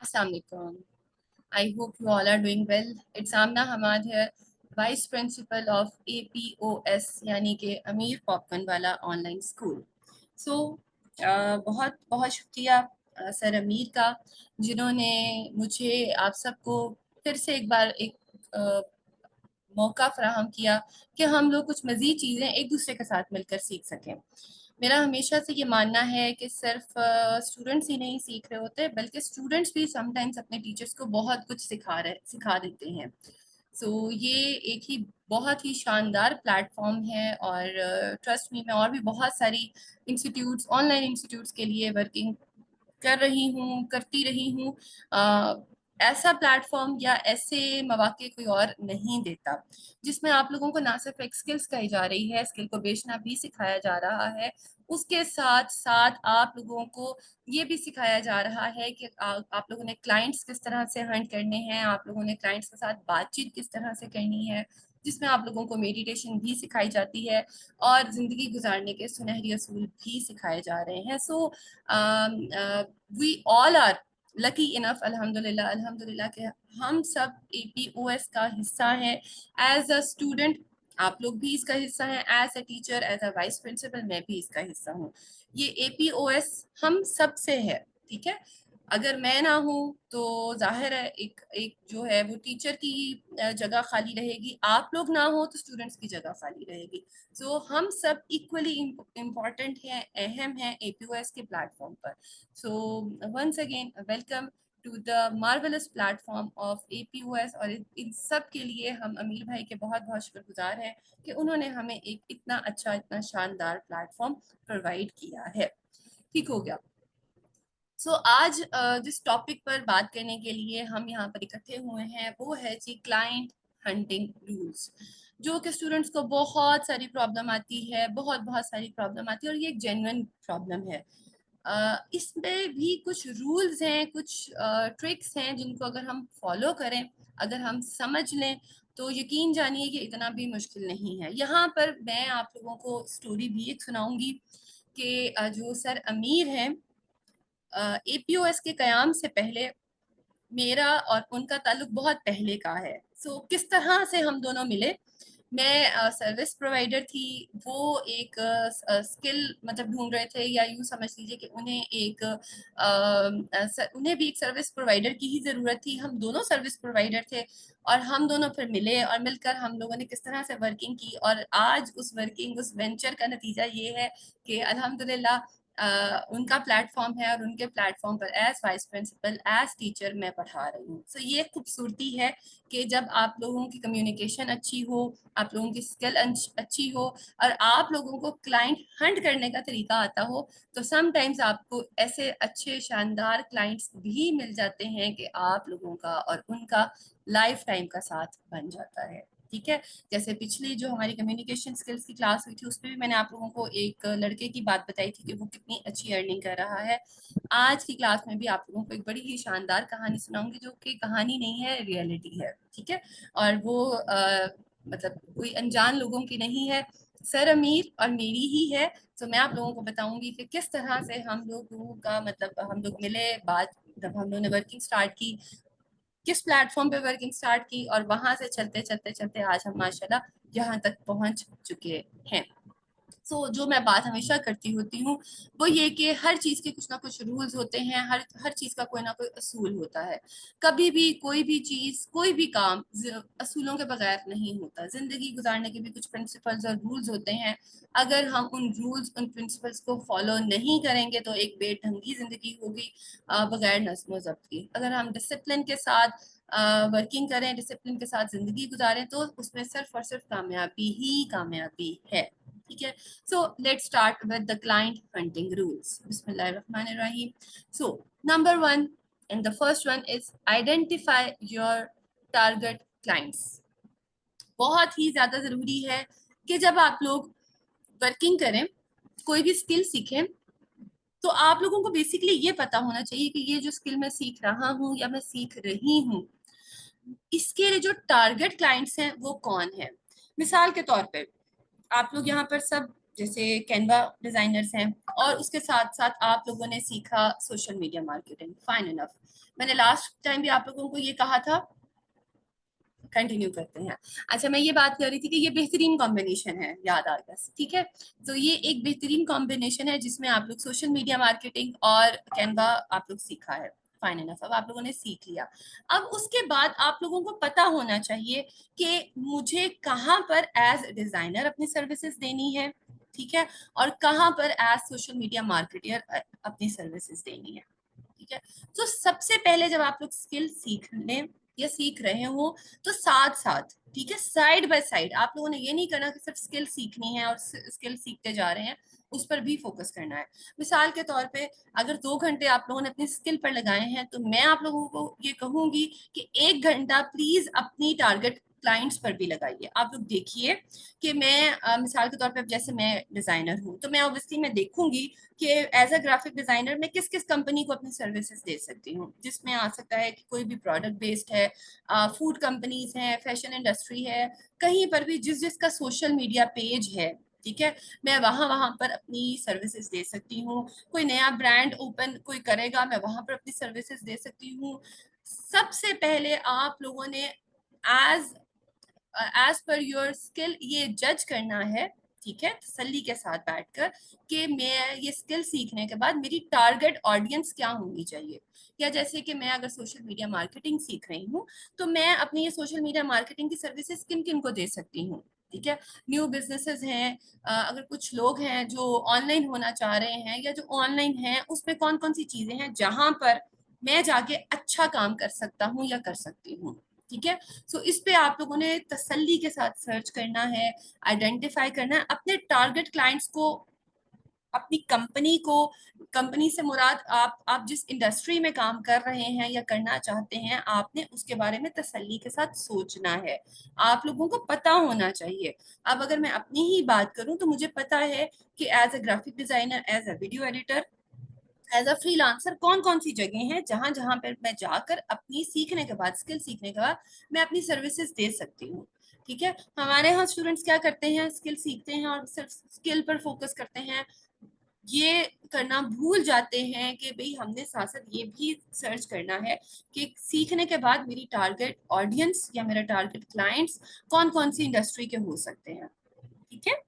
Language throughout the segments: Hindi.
Assalamualaikum. I hope you all are doing well. It's Amna Hamad here, Vice Principal of APOS यानी कि अमीर पॉपकॉर्न वाला ऑनलाइन स्कूल। बहुत बहुत शुक्रिया सर अमीर का, जिन्होंने मुझे आप सबको फिर से एक बार एक मौका फराहम किया कि हम लोग कुछ मज़ीद चीज़ें एक दूसरे के साथ मिलकर सीख सकें। मेरा हमेशा से ये मानना है कि सिर्फ स्टूडेंट्स ही नहीं सीख रहे होते, बल्कि स्टूडेंट्स भी समटाइम्स अपने टीचर्स को बहुत कुछ सिखा देते हैं। ये एक ही बहुत ही शानदार प्लेटफॉर्म है और ट्रस्ट मी, मैं और भी बहुत सारी इंस्टीट्यूट्स, ऑनलाइन इंस्टीट्यूट्स के लिए वर्किंग कर रही हूँ, करती रही हूँ। ऐसा प्लेटफॉर्म या ऐसे मौके कोई और नहीं देता, जिसमें आप लोगों को ना सिर्फ एक स्किल सिखाई जा रही है, स्किल को बेचना भी सिखाया जा रहा है, उसके साथ साथ आप लोगों को ये भी सिखाया जा रहा है कि आप लोगों ने क्लाइंट्स किस तरह से हंट करने हैं, आप लोगों ने क्लाइंट्स के साथ बातचीत किस तरह से करनी है, जिसमें आप लोगों को मेडिटेशन भी सिखाई जाती है और जिंदगी गुजारने के सुनहरी असूल भी सिखाए जा रहे हैं। We all are lucky enough, अल्हम्दुलिल्लाह अल्हम्दुलिल्लाह के हम सब एपीओएस का हिस्सा हैं। एज अ स्टूडेंट आप लोग भी इसका हिस्सा हैं, as a teacher, as a vice principal मैं भी इसका हिस्सा हूँ। ये एपीओएस हम सब से है, ठीक है। अगर मैं ना हूँ तो जाहिर है एक एक जो है वो टीचर की जगह खाली रहेगी, आप लोग ना हो तो स्टूडेंट्स की जगह खाली रहेगी। हम सब इक्वली इम्पोर्टेंट हैं, अहम हैं एपीओएस के प्लेटफॉर्म पर। Once again welcome to the marvellous platform of APOS. और इन सब के लिए हम अमीर भाई के बहुत बहुत शुक्रगुजार हैं कि उन्होंने हमें एक इतना अच्छा, इतना शानदार प्लेटफॉर्म प्रोवाइड किया है। ठीक हो गया। आज जिस टॉपिक पर बात करने के लिए हम यहाँ पर इकट्ठे हुए हैं वो है जी क्लाइंट हंटिंग रूल्स, जो कि स्टूडेंट्स को बहुत सारी प्रॉब्लम आती है, बहुत बहुत सारी प्रॉब्लम आती है, और ये एक जेन्युइन प्रॉब्लम है। इसमें भी कुछ रूल्स हैं, कुछ ट्रिक्स हैं जिनको अगर हम फॉलो करें, अगर हम समझ लें, तो यकीन जानिए कि इतना भी मुश्किल नहीं है। यहाँ पर मैं आप लोगों को स्टोरी भी एक सुनाऊंगी कि जो सर अमीर हैं, एपीओएस के कयाम से पहले मेरा और उनका ताल्लुक बहुत पहले का है। किस तरह से हम दोनों मिले। मैं सर्विस प्रोवाइडर थी, वो एक स्किल मतलब ढूंढ रहे थे, या यूँ समझ लीजिए कि उन्हें भी एक सर्विस प्रोवाइडर की ही ज़रूरत थी। हम दोनों सर्विस प्रोवाइडर थे और हम दोनों फिर मिले, और मिलकर हम लोगों ने किस तरह से वर्किंग की, और आज उस वर्किंग, उस वेंचर का नतीजा ये है कि अल्हम्दुलिल्लाह उनका प्लेटफॉर्म है और उनके प्लेटफॉर्म पर as vice principal, as teacher मैं पढ़ा रही हूँ। ये खूबसूरती है कि जब आप लोगों की कम्युनिकेशन अच्छी हो, आप लोगों की स्किल अच्छी हो, और आप लोगों को क्लाइंट हंट करने का तरीका आता हो, तो समटाइम्स आपको ऐसे अच्छे शानदार क्लाइंट्स भी मिल जाते हैं कि आप लोगों का और उनका लाइफ टाइम का साथ बन जाता है। ठीक है। जैसे पिछली जो हमारी कम्युनिकेशन स्किल्स की क्लास हुई थी, उसमें भी मैंने आप लोगों को एक लड़के की बात बताई थी कि वो कितनी अच्छी अर्निंग कर रहा है। आज की क्लास में भी आप लोगों को एक बड़ी ही शानदार कहानी सुनाऊंगी, जो कि कहानी नहीं है, रियलिटी है। ठीक है। और वो मतलब कोई अनजान लोगों की नहीं है, सर अमीर और मेरी ही है। मैं आप लोगों को बताऊंगी कि किस तरह से हम लोगों का मतलब हम लोग मिले, बात जब हम लोगों ने वर्किंग स्टार्ट की, किस प्लेटफॉर्म पे वर्किंग स्टार्ट की, और वहां से चलते चलते चलते आज हम माशाल्लाह यहाँ तक पहुंच चुके हैं। जो मैं बात हमेशा करती होती हूँ वो ये कि हर चीज के कुछ ना कुछ रूल्स होते हैं, हर हर चीज का कोई ना कोई असूल होता है। कभी भी कोई भी चीज, कोई भी काम असूलों के बगैर नहीं होता। जिंदगी गुजारने के भी कुछ प्रिंसिपल्स और रूल्स होते हैं। अगर हम उन रूल्स, उन प्रिंसिपल्स को फॉलो नहीं करेंगे तो एक बेढंगी जिंदगी होगी, बगैर नज़्म ज़ब्त की। अगर हम डिसिप्लिन के साथ वर्किंग करें, डिसिप्लिन के साथ जिंदगी गुजारें, तो उसमें सिर्फ और सिर्फ कामयाबी ही कामयाबी है। ठीक है। Let's start with the client hunting rules. Bismillahirrahmanirrahim. Number one, and the first one is identify your target clients. बहुत ही ज्यादा जरूरी है कि जब आप लोग वर्किंग करें, कोई भी स्किल सीखें, तो आप लोगों को बेसिकली ये पता होना चाहिए कि ये जो स्किल मैं सीख रहा हूँ या मैं सीख रही हूँ, इसके लिए जो टारगेट क्लाइंट्स हैं वो कौन है। मिसाल के तौर पे आप लोग यहाँ पर सब जैसे कैनवा डिजाइनर्स हैं, और उसके साथ साथ आप लोगों ने सीखा social media marketing. Fine enough. मैंने लास्ट टाइम भी आप लोगों को ये कहा था, कंटिन्यू करते हैं। अच्छा, मैं ये बात कर रही थी कि ये बेहतरीन कॉम्बिनेशन है, याद आ गया, ठीक है। तो ये एक बेहतरीन कॉम्बिनेशन है जिसमें आप लोग सोशल मीडिया मार्केटिंग और कैनवा आप लोग सीखा है। फाइन इनफ, अब आप लोगों ने सीख लिया। अब उसके बाद आप लोगों को पता होना चाहिए कि मुझे कहाँ पर एज डिजाइनर अपनी सर्विसेज देनी है, ठीक है, और कहाँ पर एज सोशल मीडिया मार्केटर अपनी सर्विसेज देनी है, ठीक है। तो सबसे पहले जब आप लोग स्किल सीख लें या सीख रहे हो, तो साथ साथ, ठीक है, साइड बाय साइड, आप लोगों ने ये नहीं करना कि सिर्फ स्किल सीखनी है और स्किल सीखते जा रहे हैं, उस पर भी फोकस करना है। मिसाल के तौर पे अगर 2 घंटे आप लोगों ने अपनी स्किल पर लगाए हैं, तो मैं आप लोगों को ये कहूंगी कि 1 घंटा प्लीज अपनी टारगेट क्लाइंट्स पर भी लगाइए। आप लोग देखिए कि मैं मिसाल के तौर पे, अब जैसे मैं डिजाइनर हूँ, तो मैं ऑब्वियसली मैं देखूंगी कि एज अ ग्राफिक डिजाइनर मैं किस किस कंपनी को अपनी सर्विसेज दे सकती हूँ, जिसमें आ सकता है कि कोई भी प्रोडक्ट बेस्ड है, फूड कंपनीज हैं, फैशन इंडस्ट्री है, कहीं पर भी जिस जिसका सोशल मीडिया पेज है, ठीक है, मैं वहां वहां पर अपनी सर्विसेज दे सकती हूँ। कोई नया ब्रांड ओपन कोई करेगा, मैं वहां पर अपनी सर्विसेज दे सकती हूँ। सबसे पहले आप लोगों ने as as per your skill ये जज करना है, ठीक है, तसल्ली के साथ बैठकर, कि मैं ये स्किल सीखने के बाद मेरी टारगेट ऑडियंस क्या होनी चाहिए। या जैसे कि मैं अगर सोशल मीडिया मार्केटिंग सीख रही हूँ, तो मैं अपनी ये सोशल मीडिया मार्केटिंग की सर्विसेज किन किन को दे सकती हूँ, ठीक है। न्यू बिजनेसेस हैं, अगर कुछ लोग हैं जो ऑनलाइन होना चाह रहे हैं या जो ऑनलाइन हैं, उसमें कौन कौन सी चीजें हैं जहां पर मैं जाके अच्छा काम कर सकता हूँ या कर सकती हूँ, ठीक है। सो इस पे आप लोगों ने तसल्ली के साथ सर्च करना है, आइडेंटिफाई करना है अपने टारगेट क्लाइंट्स को, अपनी कंपनी को। कंपनी से मुराद आप जिस इंडस्ट्री में काम कर रहे हैं या करना चाहते हैं, आपने उसके बारे में तसल्ली के साथ सोचना है। आप लोगों को पता होना चाहिए। अब अगर मैं अपनी ही बात करूं, तो मुझे पता है कि as a graphic designer, as a video editor, as a freelancer कौन कौन सी जगह हैं जहां जहां पर मैं जाकर अपनी सीखने के बाद, स्किल सीखने के बाद, मैं अपनी सर्विसेज दे सकती हूँ, ठीक है। हमारे यहाँ स्टूडेंट्स क्या करते हैं, स्किल सीखते हैं और सिर्फ स्किल पर फोकस करते हैं, ये करना भूल जाते हैं कि भाई हमने साथ साथ ये भी सर्च करना है कि सीखने के बाद मेरी टारगेट ऑडियंस या मेरा टारगेट क्लाइंट्स कौन कौन सी इंडस्ट्री के हो सकते हैं, ठीक है।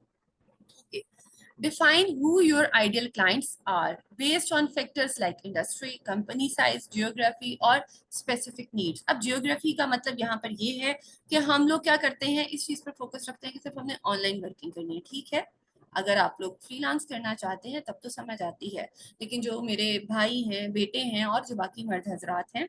Define who your ideal clients are based on factors like industry, company size, geography और specific needs. अब geography का मतलब यहाँ पर ये है कि हम लोग क्या करते हैं, इस चीज पर फोकस रखते हैं कि सिर्फ हमने ऑनलाइन वर्किंग करनी है, ठीक है। अगर आप लोग फ्रीलांस करना चाहते हैं तब तो समझ आती है, लेकिन जो मेरे भाई हैं, बेटे हैं और जो बाकी मर्द हजरात हैं,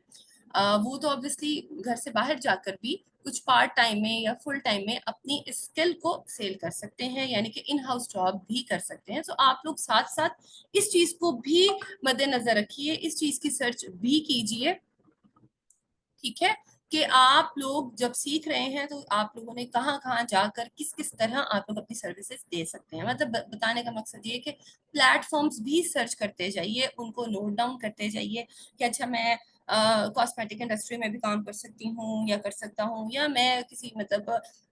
वो तो ऑब्वियसली घर से बाहर जाकर भी कुछ पार्ट टाइम में या फुल टाइम में अपनी स्किल को सेल कर सकते हैं, यानी कि इन हाउस जॉब भी कर सकते हैं। तो आप लोग साथ साथ इस चीज को भी मद्देनजर रखिए, इस चीज की सर्च भी कीजिए, ठीक है, कि आप लोग जब सीख रहे हैं तो आप लोगों ने कहाँ कहाँ जाकर किस किस तरह आप लोग अपनी सर्विसेज दे सकते हैं। मतलब बताने का मकसद ये है कि प्लेटफॉर्म्स भी सर्च करते जाइए, उनको नोट डाउन करते जाइए कि अच्छा मैं कॉस्मेटिक इंडस्ट्री में भी काम कर सकती हूँ या कर सकता हूँ, या मैं किसी मतलब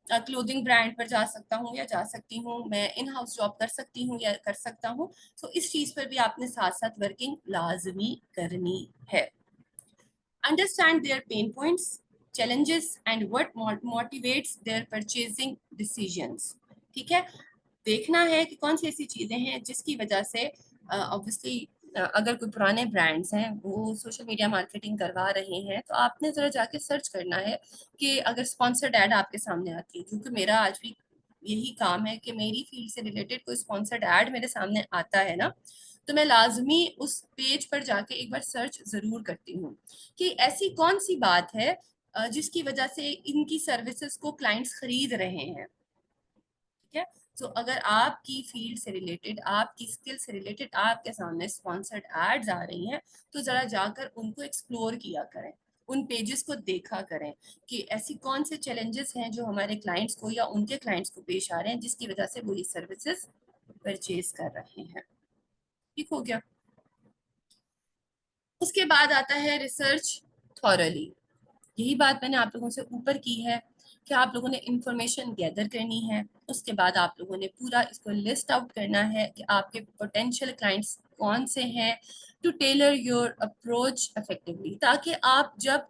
क्लोथिंग ब्रांड पर जा सकता हूँ या जा सकती हूँ, मैं इन हाउस जॉब कर सकती हूँ या कर सकता हूँ। तो इस चीज पर भी आपने साथ साथ वर्किंग लाजमी करनी है। Understand their pain points, challenges, and what motivates their purchasing decisions. ठीक है, देखना है कि कौन सी ऐसी चीजें हैं जिसकी वजह से ऑब्वियसली अगर कोई पुराने ब्रांड्स हैं वो सोशल मीडिया मार्केटिंग करवा रहे हैं, तो आपने जरा जाके सर्च करना है कि अगर स्पॉन्सर्ड एड आपके सामने आती है, क्योंकि मेरा आज भी यही काम है कि मेरी फील्ड से रिलेटेड कोई स्पॉन्सर्ड एड मेरे सामने आता है ना, तो मैं लाजमी उस पेज पर जाके एक बार सर्च जरूर करती हूँ कि ऐसी कौन सी बात है जिसकी वजह से इनकी सर्विसेज को क्लाइंट्स खरीद रहे हैं, ठीक है। तो अगर आपकी फील्ड से रिलेटेड, आपकी स्किल से रिलेटेड आपके सामने स्पॉन्सर्ड एड्स आ रही हैं, तो जरा जाकर उनको एक्सप्लोर किया करें, उन पेजेस को देखा करें कि ऐसी कौन से चैलेंजेस हैं जो हमारे क्लाइंट्स को या उनके क्लाइंट्स को पेश आ रहे हैं जिसकी वजह से वो ये सर्विसेज परचेज कर रहे हैं। ठीक हो गया। उसके बाद आता है रिसर्च थॉरली। यही बात मैंने आप लोगों से ऊपर की है कि आप लोगों ने इंफॉर्मेशन गैदर करनी है। उसके बाद आप लोगों ने पूरा इसको लिस्ट आउट करना है कि आपके पोटेंशियल क्लाइंट्स कौन से हैं, to tailor your approach effectively, ताकि आप जब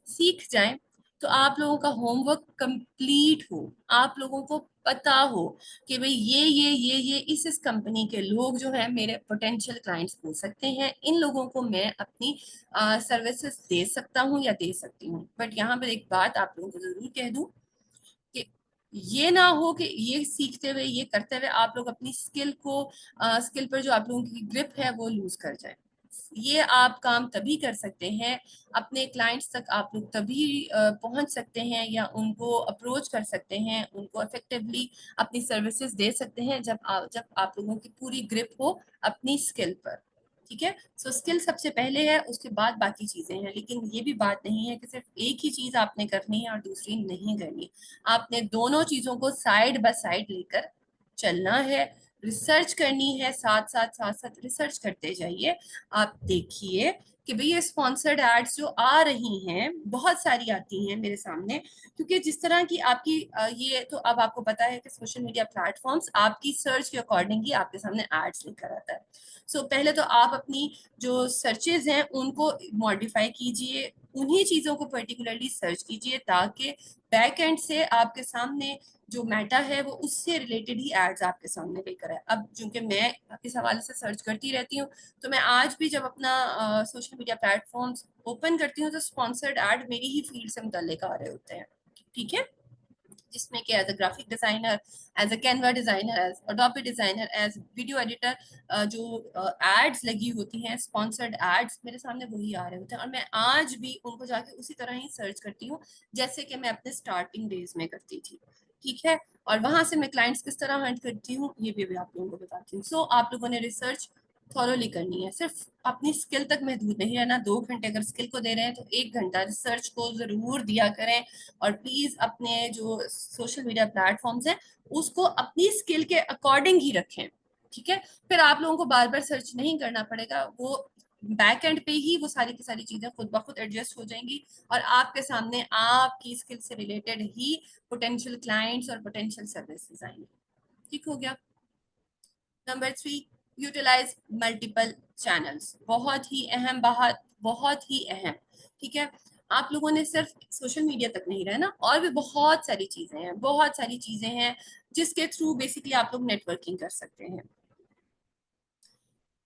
सीख जाएं तो आप लोगों का होमवर्क कंप्लीट हो, आप लोगों को पता हो कि भाई ये इस कंपनी के लोग जो है मेरे पोटेंशियल क्लाइंट्स हो सकते हैं, इन लोगों को मैं अपनी सर्विसेज दे सकता हूँ या दे सकती हूँ। बट यहाँ पर एक बात आप लोगों को जरूर कह दूं कि ये ना हो कि ये सीखते हुए ये करते हुए आप लोग अपनी स्किल पर जो आप लोगों की ग्रिप है वो लूज कर जाए। ये आप काम तभी कर सकते हैं, अपने क्लाइंट्स तक आप लोग तभी पहुंच सकते हैं या उनको अप्रोच कर सकते हैं, उनको इफेक्टिवली अपनी सर्विसेज दे सकते हैं जब आप लोगों की पूरी ग्रिप हो अपनी स्किल पर। ठीक है, सो स्किल सबसे पहले है, उसके बाद बाकी चीजें हैं। लेकिन ये भी बात नहीं है कि सिर्फ एक ही चीज आपने करनी है और दूसरी नहीं करनी, आपने दोनों चीजों को साइड बाय साइड लेकर चलना है। रिसर्च करनी है, साथ साथ रिसर्च करते जाइए। आप देखिए कि भाई ये स्पॉन्सर्ड एड्स जो आ रही हैं, बहुत सारी आती हैं मेरे सामने, क्योंकि जिस तरह की आपकी ये तो अब आपको पता है कि सोशल मीडिया प्लेटफॉर्म्स आपकी सर्च के अकॉर्डिंग ही आपके सामने एड्स लेकर आता है। सो पहले तो आप अपनी जो सर्चेज हैं उनको मॉडिफाई कीजिए, उन्हीं चीजों को पर्टिकुलरली सर्च कीजिए ताकि बैक एंड से आपके सामने जो मेटा है वो उससे रिलेटेड ही एड्स आपके सामने लेकर आए। अब चूंकि मैं इस हवाले से सर्च करती रहती हूँ, तो मैं आज भी जब अपना सोशल मीडिया प्लेटफॉर्म्स ओपन करती हूँ तो स्पॉन्सर्ड एड मेरी ही फील्ड से मुतल्लिक आ रहे होते हैं। ठीक है, जिसमें कि as a graphic designer, as a Canva designer, as Adobe designer, as video editor जो एड्स लगी होती हैं, स्पॉन्सर्ड एड्स मेरे सामने वही आ रहे होते हैं और मैं आज भी उनको जाके उसी तरह ही सर्च करती हूँ जैसे कि मैं अपने स्टार्टिंग डेज में करती थी। ठीक है, और वहां से मैं क्लाइंट्स किस तरह हंट करती हूँ ये भी आप लोगों को बताती हूँ। सो आप लोगों ने रिसर्च थॉरोली करनी है, सिर्फ अपनी स्किल तक महदूद नहीं रहना। 2 घंटे अगर स्किल को दे रहे हैं तो 1 घंटा रिसर्च को जरूर दिया करें। और प्लीज अपने जो सोशल मीडिया प्लेटफॉर्म्स हैं उसको अपनी स्किल के अकॉर्डिंग ही रखें। ठीक है, फिर आप लोगों को बार बार सर्च नहीं करना पड़ेगा, वो बैक एंड पे ही वो सारी की सारी चीजें खुद ब खुद एडजस्ट हो जाएंगी और आपके सामने आपकी स्किल से रिलेटेड ही पोटेंशियल क्लाइंट्स और पोटेंशियल सर्विसेज आएंगे। ठीक हो गया। Number 3, utilise multiple channels. बहुत ही अहम बात, बहुत ही अहम। ठीक है, आप लोगों ने सिर्फ सोशल मीडिया तक नहीं रहना, और भी बहुत सारी चीजें हैं, बहुत सारी चीजें हैं जिसके थ्रू बेसिकली आप लोग नेटवर्किंग कर सकते हैं।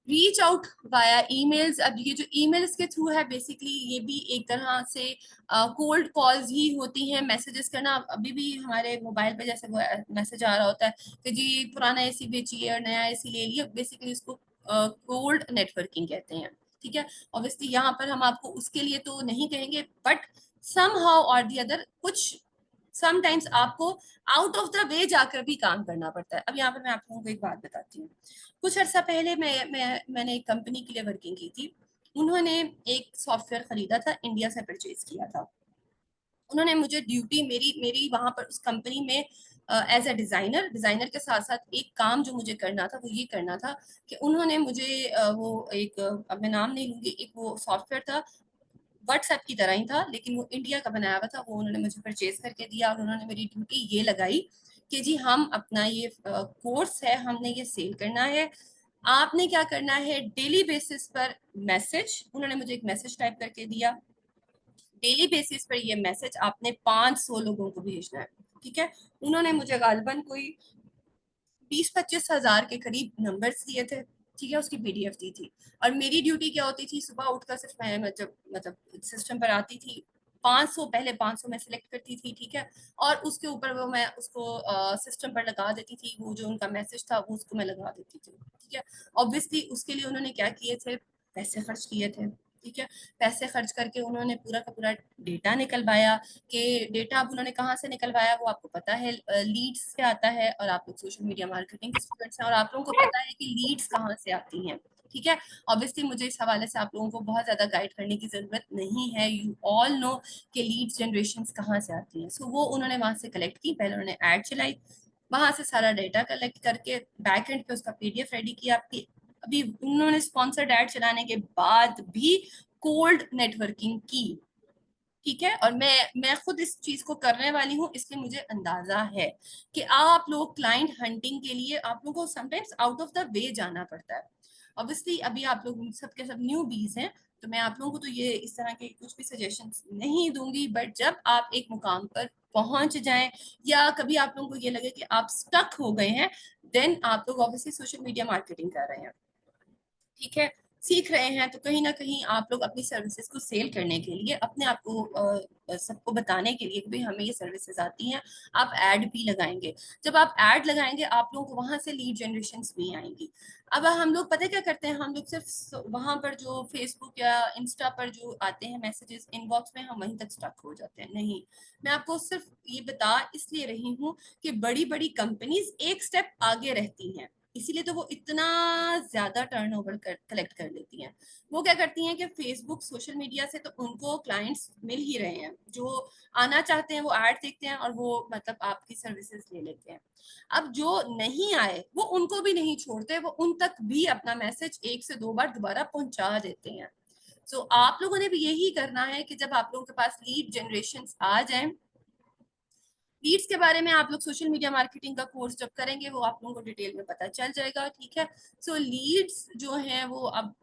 Reach out via emails. अब ये जो ईमेल्स के थ्रू है बेसिकली ये भी एक तरह से कोल्ड कॉल्स ही होती हैं, मैसेजेस करना। अभी भी हमारे मोबाइल पे जैसे वो मैसेज आ रहा होता है कि जी पुराना एसी बेचिए और नया एसी ले लिए, बेसिकली इसको कोल्ड नेटवर्किंग कहते हैं। ठीक है, ऑब्वियसली यहाँ पर हम आपको उसके लिए तो नहीं कहेंगे, बट सम हाउ और दी अदर कुछ समटाइम्स आपको आउट ऑफ द वे जाकर भी काम करना पड़ता है। अब यहाँ पर मैं आप लोगों को एक बात बताती हूँ। कुछ अर्सा पहले मैंने एक कंपनी के लिए वर्किंग की थी। उन्होंने एक सॉफ्टवेयर खरीदा था, इंडिया से परचेज किया था। उन्होंने मुझे ड्यूटी मेरी मेरी वहां पर उस कंपनी में एज अ डिजाइनर के साथ साथ एक काम जो मुझे करना था वो ये करना था कि उन्होंने मुझे वो एक अब मैं नाम नहीं लूंगी, एक वो सॉफ्टवेयर था, व्हाट्सएप की तरह ही था लेकिन वो इंडिया का बनाया हुआ था। वो उन्होंने मुझे परचेज करके दिया और उन्होंने मेरी ड्यूटी ये लगाई कि जी हम अपना ये कोर्स है, हमने ये सेल करना है। आपने क्या करना है, डेली बेसिस पर मैसेज, उन्होंने मुझे एक मैसेज टाइप करके दिया, डेली बेसिस पर ये मैसेज आपने 500 लोगों को भेजना है। ठीक है, उन्होंने मुझे गालिबन कोई 20-25 हजार के करीब नंबर्स दिए थे। ठीक है, उसकी पीडीएफ दी थी और मेरी ड्यूटी क्या होती थी, सुबह उठकर सिर्फ मैं मतलब सिस्टम पर आती थी, 500 पहले 500 मैं सिलेक्ट करती थी। ठीक है, और उसके ऊपर वो मैं उसको सिस्टम पर लगा देती थी, वो जो उनका मैसेज था वो उसको मैं लगा देती थी। ठीक है, ऑब्वियसली उसके लिए उन्होंने क्या किए थे, पैसे खर्च किए थे। ठीक है, पैसे खर्च करके उन्होंने पूरा का पूरा डेटा निकलवाया। कि डेटा अब उन्होंने कहाँ से निकलवाया वो आपको पता है, लीड्स से आता है, और आप लोग सोशल मीडिया मार्केटिंग के स्टूडेंट्स हैं और आप लोगों को पता है कि लीड्स कहाँ से आती हैं। ठीक है, ऑब्वियसली मुझे इस हवाले से आप लोगों को बहुत ज्यादा गाइड करने की जरूरत नहीं है, यू ऑल नो कि लीड्स जनरेशन कहाँ से आती हैं। सो वो उन्होंने वहां से कलेक्ट की, पहले उन्होंने ऐड चलाई, वहां से सारा डेटा कलेक्ट करके बैक एंड पे उसका पीडीएफ रेडी किया आपकी। अभी उन्होंने स्पॉन्सर्ड ऐड चलाने के बाद भी कोल्ड नेटवर्किंग की। ठीक है। और मैं खुद इस चीज को करने वाली हूँ, इसलिए मुझे अंदाजा है कि आप लोग क्लाइंट हंटिंग के लिए आप लोगों को sometimes out of the way जाना पड़ता है। ऑब्वियसली अभी आप लोग सब के सब न्यू बीज हैं, तो मैं आप लोगों को तो ये इस तरह के कुछ भी सजेशंस नहीं दूंगी, बट जब आप एक मुकाम पर पहुंच जाएं या कभी आप लोगों को ये लगे कि आप स्टक हो गए हैं, देन आप लोग ऑब्वियसली सोशल मीडिया मार्केटिंग कर रहे हैं, ठीक है, सीख रहे हैं, तो कहीं ना कहीं आप लोग अपनी सर्विसेज को सेल करने के लिए, अपने आप को सबको बताने के लिए कि भाई हमें ये सर्विसेज आती हैं, आप ऐड भी लगाएंगे। जब आप ऐड लगाएंगे आप लोगों को वहां से लीड जनरेशन भी आएंगी। अब हम लोग पता है क्या करते हैं, हम लोग सिर्फ वहां पर जो फेसबुक या इंस्टा पर जो आते हैं मैसेजेस इनबॉक्स में, हम वहीं तक स्टक हो जाते हैं। नहीं, मैं आपको सिर्फ ये बता इसलिए रही हूँ कि बड़ी बड़ी कंपनीज एक स्टेप आगे रहती हैं, इसीलिए तो वो इतना ज्यादा टर्नओवर कलेक्ट कर लेती हैं। वो क्या करती हैं कि फेसबुक सोशल मीडिया से तो उनको क्लाइंट्स मिल ही रहे हैं, जो आना चाहते हैं वो ऐड देखते हैं और वो मतलब आपकी सर्विसेज ले लेते हैं। अब जो नहीं आए वो उनको भी नहीं छोड़ते, वो उन तक भी अपना मैसेज 1 से 2 बार दोबारा पहुंचा देते हैं। सो आप लोगों ने भी यही करना है कि जब आप लोगों के पास लीड जनरेशन आ जाए, लीड्स के बारे में आप लोग सोशल मीडिया मार्केटिंग का कोर्स जब करेंगे वो आप लोगों को डिटेल में पता चल जाएगा, ठीक है। सो लीड्स जो हैं वो अब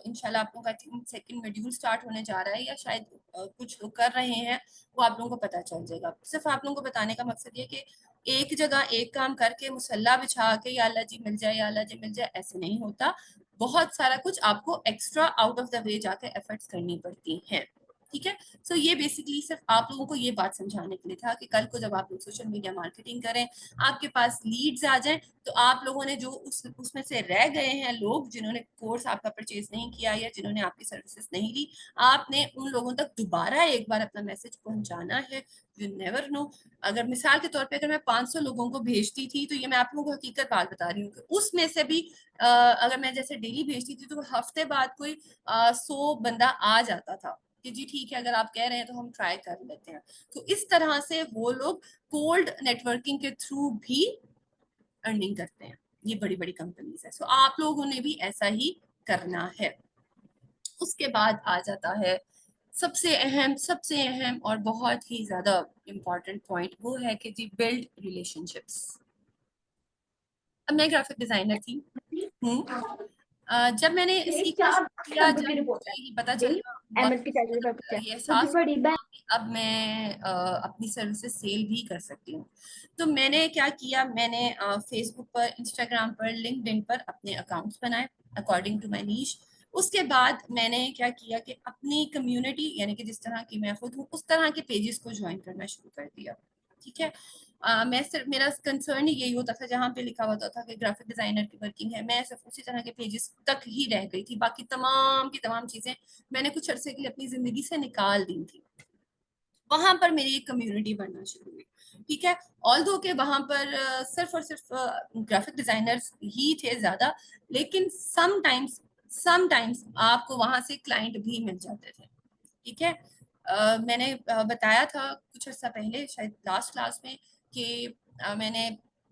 इंशाल्लाह आप लोगों का सेकंड मॉड्यूल स्टार्ट होने जा रहा है, या शायद कुछ लोग कर रहे हैं, वो आप लोगों को पता चल जाएगा। सिर्फ आप लोगों को बताने का मकसद ये कि एक जगह एक काम करके मुसल्ला बिछा के या अल्लाह जी मिल जाए या अल्लाह जी मिल जाए, ऐसे नहीं होता। बहुत सारा कुछ आपको extra out of the way जाके एफर्ट्स करनी पड़ती हैं, ठीक है। सो ये बेसिकली सिर्फ आप लोगों को ये बात समझाने के लिए था कि कल को जब आप लोग सोशल मीडिया मार्केटिंग करें, आपके पास लीड्स आ जाएं, तो आप लोगों ने जो उसमें से रह गए हैं लोग जिन्होंने कोर्स आपका परचेज नहीं किया या जिन्होंने आपकी सर्विसेज नहीं ली, आपने उन लोगों तक दोबारा एक बार अपना मैसेज पहुंचाना है। यू नेवर नो, अगर मिसाल के तौर पे अगर मैं 500 लोगों को भेजती थी, तो ये मैं आप लोगों को हकीकत बात बता रही हूँ कि उसमें से भी अगर मैं जैसे डेली भेजती थी तो हफ्ते बाद कोई 100 बंदा आ जाता था कि जी ठीक है अगर आप कह रहे हैं तो हम ट्राई कर लेते हैं। तो इस तरह से वो लोग कोल्ड नेटवर्किंग के थ्रू भी अर्निंग करते हैं, ये बड़ी बड़ी कंपनीज है। सो आप लोगों ने भी ऐसा ही करना है। उसके बाद आ जाता है सबसे अहम और बहुत ही ज्यादा इम्पोर्टेंट पॉइंट, वो है कि जी बिल्ड रिलेशनशिप्स। अब मैं ग्राफिक डिजाइनर थी, जब मैंने सीखना शुरू किया, जब मुझे ये पता चला और ये एहसास हुआ कि अब मैं अपनी सर्विसेज सेल भी कर सकती हूँ, तो मैंने क्या किया, मैंने फेसबुक पर, इंस्टाग्राम पर, लिंक्डइन पर अपने अकाउंट्स बनाए अकॉर्डिंग टू माई नीश। उसके बाद मैंने क्या किया कि अपनी कम्युनिटी यानी कि जिस तरह की मैं खुद हूँ उस तरह के पेजेस को ज्वाइन करना शुरू कर दिया, ठीक है। मैं सिर्फ मेरा कंसर्न ही यही होता था, जहाँ पे लिखा होता था कि ग्राफिक डिजाइनर की वर्किंग है, मैं सिर्फ उसी तरह के पेजेस तक ही रह गई थी, बाकी तमाम की तमाम चीजें मैंने कुछ अरसे के लिए अपनी जिंदगी से निकाल दी थी। वहां पर मेरी एक कम्युनिटी बनना शुरू हुई, ठीक है। ऑल दो के वहां पर सिर्फ और सिर्फ ग्राफिक डिजाइनर्स ही थे ज्यादा, लेकिन समटाइम्स आपको वहां से क्लाइंट भी मिल जाते थे, ठीक है। मैंने बताया था कुछ अर्सा पहले शायद लास्ट क्लास में कि मैंने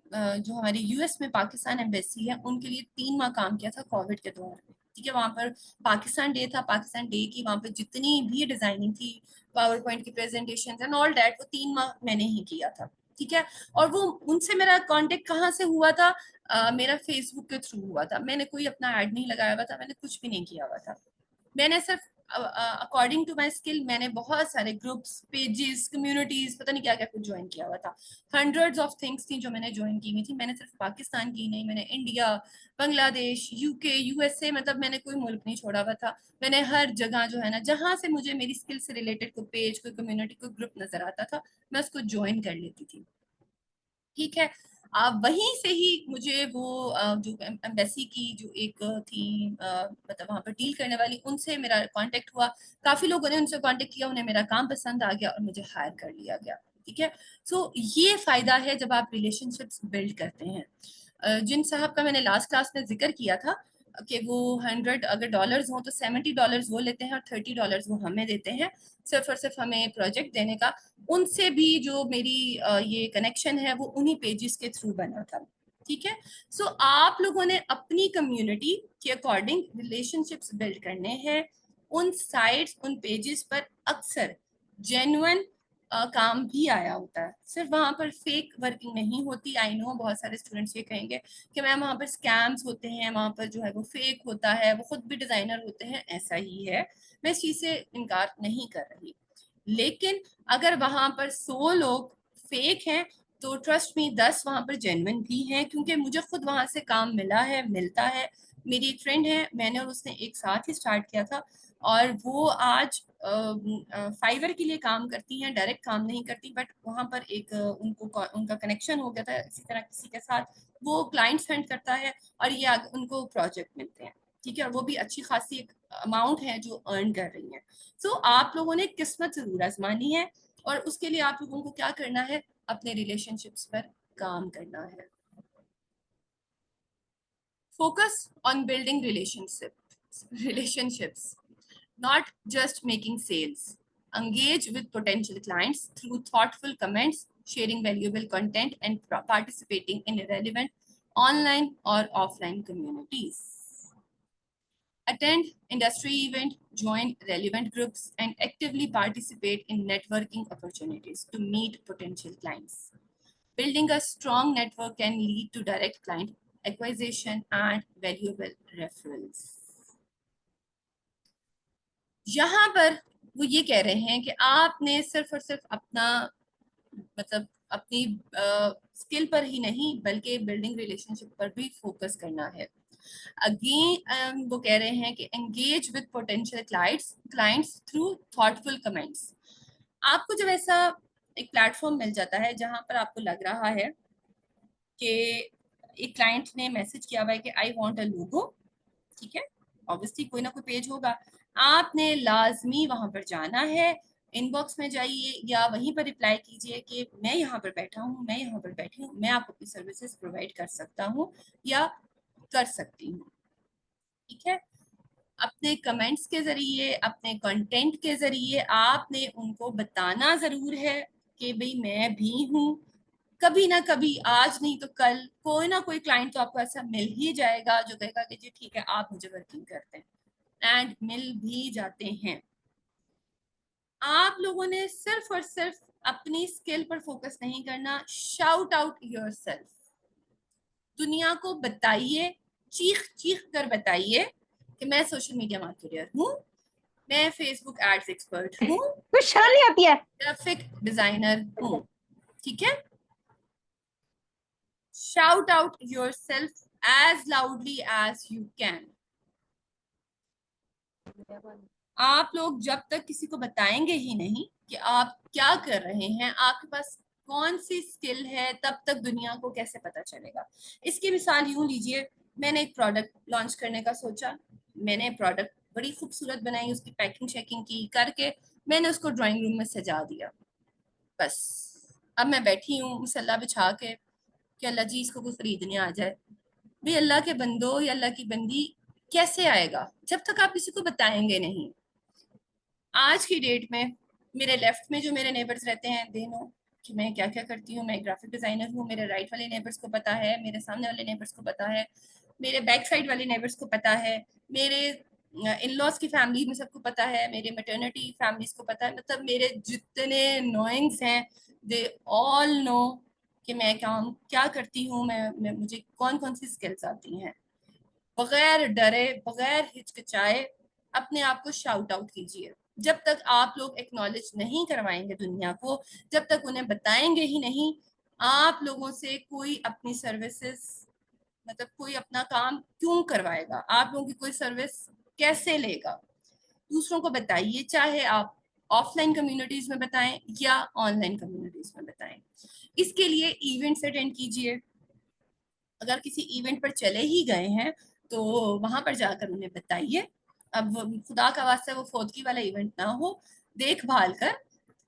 जो हमारी यूएस में पाकिस्तान एम्बेसी है उनके लिए 3 माह काम किया था कोविड के दौर में, ठीक है। वहां पर पाकिस्तान डे था, पाकिस्तान डे की वहां पर जितनी भी डिजाइनिंग थी, पावर पॉइंट की प्रेजेंटेशन एंड ऑल डैट, वो 3 माह मैंने ही किया था, ठीक है। और वो उनसे मेरा कांटेक्ट कहाँ से हुआ था, मेरा फेसबुक के थ्रू हुआ था। मैंने कोई अपना ऐड नहीं लगाया हुआ था, मैंने कुछ भी नहीं किया हुआ था। मैंने सिर्फ अकॉर्डिंग टू माई स्किल मैंने बहुत सारे ग्रुप्स, पेजेस, कम्युनिटीज, पता नहीं क्या क्या कुछ ज्वाइन किया हुआ था। हंड्रेड्स ऑफ थिंग्स थी जो मैंने ज्वाइन की हुई थी। मैंने सिर्फ पाकिस्तान की नहीं, मैंने इंडिया, बांग्लादेश, यूके, यूएसए, मतलब मैंने कोई मुल्क नहीं छोड़ा हुआ था। मैंने हर जगह जो है ना, जहां से मुझे मेरी स्किल से रिलेटेड कोई पेज, कोई कम्युनिटी, कोई ग्रुप नजर आता था, मैं उसको ज्वाइन कर लेती थी, ठीक है। वहीं से ही मुझे वो जो एम्बेसी की जो एक थी मतलब वहां पर डील करने वाली, उनसे मेरा कांटेक्ट हुआ। काफी लोगों ने उनसे कांटेक्ट किया, उन्हें मेरा काम पसंद आ गया और मुझे हायर कर लिया गया, ठीक है। सो ये फायदा है जब आप रिलेशनशिप्स बिल्ड करते हैं। जिन साहब का मैंने लास्ट क्लास में जिक्र किया था कि वो 100 अगर डॉलर्स हो तो $70 वो लेते हैं और $30 वो हमें देते हैं, सिर्फ और सिर्फ हमें प्रोजेक्ट देने का। उनसे भी जो मेरी ये कनेक्शन है वो उन्हीं पेजेस के थ्रू बना था, ठीक है। सो आप लोगों ने अपनी कम्युनिटी के अकॉर्डिंग रिलेशनशिप्स बिल्ड करने हैं। उन साइट्स, उन पेजेस पर अक्सर जेन्युइन काम भी आया होता है। सिर्फ वहां पर फेक वर्किंग नहीं होती। आई नो बहुत सारे स्टूडेंट्स ये कहेंगे कि मैम वहां पर स्कैम्स होते हैं, वहां पर जो है वो फेक होता है, वो खुद भी डिजाइनर होते हैं। ऐसा ही है, मैं इस चीज से इनकार नहीं कर रही। लेकिन अगर वहां पर 100 लोग फेक हैं तो ट्रस्ट मी 10 वहां पर जेन्युइन भी हैं, क्योंकि मुझे खुद वहां से काम मिला है, मिलता है। मेरी एक फ्रेंड है, मैंने और उसने एक साथ ही स्टार्ट किया था, और वो आज फाइवर के लिए काम करती हैं, डायरेक्ट काम नहीं करती, बट वहां पर एक उनका कनेक्शन हो गया था इसी तरह किसी के साथ, वो क्लाइंट्स हंट करता है और ये उनको प्रोजेक्ट मिलते हैं। ठीक है, और वो भी अच्छी खासी एक अमाउंट है जो अर्न कर रही है। सो आप लोगों ने किस्मत जरूर आजमानी है, और उसके लिए आप लोगों को क्या करना है, अपने रिलेशनशिप्स पर काम करना है। Focus on building relationships, not just making sales. Engage with potential clients through thoughtful comments, sharing valuable content, and participating in relevant online or offline communities. Attend industry event, join relevant groups, and actively participate in networking opportunities to meet potential clients. Building a strong network can lead to direct client acquisition and valuable referrals. यहाँ पर वो ये कह रहे हैं कि आपने सिर्फ और सिर्फ अपना मतलब अपनी स्किल पर ही नहीं बल्कि बिल्डिंग रिलेशनशिप पर भी फोकस करना है। अगेन वो कह रहे हैं कि engage with potential clients through thoughtful comments. आपको जब ऐसा एक प्लेटफॉर्म मिल जाता है जहां पर आपको लग रहा है कि एक क्लाइंट ने मैसेज किया हुआ है कि आई वांट अ लोगो, ठीक है, ऑब्वियसली कोई ना कोई पेज होगा, आपने लाजमी वहां पर जाना है, इनबॉक्स में जाइए या वहीं पर रिप्लाई कीजिए कि मैं यहाँ पर बैठा हूँ, मैं यहाँ पर बैठी हूँ, मैं आपको अपनी सर्विसेज प्रोवाइड कर सकता हूँ या कर सकती हूँ। ठीक है, अपने कमेंट्स के जरिए, अपने कंटेंट के जरिए आपने उनको बताना जरूर है कि भाई मैं भी हूँ। कभी ना कभी, आज नहीं तो कल, कोई ना कोई क्लाइंट तो आपको ऐसा मिल ही जाएगा जो कहेगा कि जी ठीक है आप मुझे वर्किंग करते हैं, एंड मिल भी जाते हैं। आप लोगों ने सिर्फ और सिर्फ अपनी स्किल पर फोकस नहीं करना, शाउट आउट योरसेल्फ। दुनिया को बताइए, चीख चीख कर बताइए कि मैं सोशल मीडिया मार्केटर हूँ, मैं फेसबुक एड्स एक्सपर्ट हूँ, कुछ शर्म नहीं आती है? ग्राफिक डिजाइनर हूँ। ठीक है, shout out yourself as loudly as you can. आप लोग जब तक किसी को बताएंगे ही नहीं कि आप क्या कर रहे हैं, आपके पास कौन सी स्किल है, तब तक दुनिया को कैसे पता चलेगा। इसकी मिसाल यूं लीजिए, मैंने एक प्रोडक्ट लॉन्च करने का सोचा, मैंने प्रोडक्ट बड़ी खूबसूरत बनाई, उसकी पैकिंग शेकिंग की करके मैंने उसको ड्राइंग रूम में सजा दिया। बस अब मैं बैठी हूँ मुसल्ला बिछा के कि अल्लाह जी इसको कोई खरीदने आ जाए। भी अल्लाह के बंदो या अल्लाह की बंदी, कैसे आएगा जब तक आप किसी को बताएंगे नहीं। आज की डेट में मेरे लेफ्ट में जो मेरे नेबर्स रहते हैं, दे नो कि मैं क्या क्या करती हूँ, मैं ग्राफिक डिजाइनर हूँ। मेरे राइट वाले नेबर्स को पता है, मेरे सामने वाले नेबर्स को पता है, मेरे बैक साइड वाले नेबर्स को पता है, मेरे इन लॉज की फैमिली में सबको पता है, मेरे मैटरनिटी फैमिलीज को पता है, मतलब मेरे जितने नोइंग्स हैं दे ऑल नो कि मैं काम क्या करती हूँ, मैं मुझे कौन कौन सी स्किल्स आती हैं। बगैर डरे, बगैर हिचकिचाए अपने आप को शाउट आउट कीजिए। जब तक आप लोग एक्नॉलेज नहीं करवाएंगे दुनिया को, जब तक उन्हें बताएंगे ही नहीं, आप लोगों से कोई अपनी सर्विसेज मतलब कोई अपना काम क्यों करवाएगा, आप लोगों की कोई सर्विस कैसे लेगा। दूसरों को बताइए, चाहे आप ऑफलाइन कम्युनिटीज में बताएं या ऑनलाइन कम्युनिटीज में बताएं। इसके लिए इवेंट्स अटेंड कीजिए। अगर किसी इवेंट पर चले ही गए हैं तो वहां पर जाकर उन्हें बताइए। अब खुदा का वास्ता वो फौतगी वाला इवेंट ना हो, देखभाल कर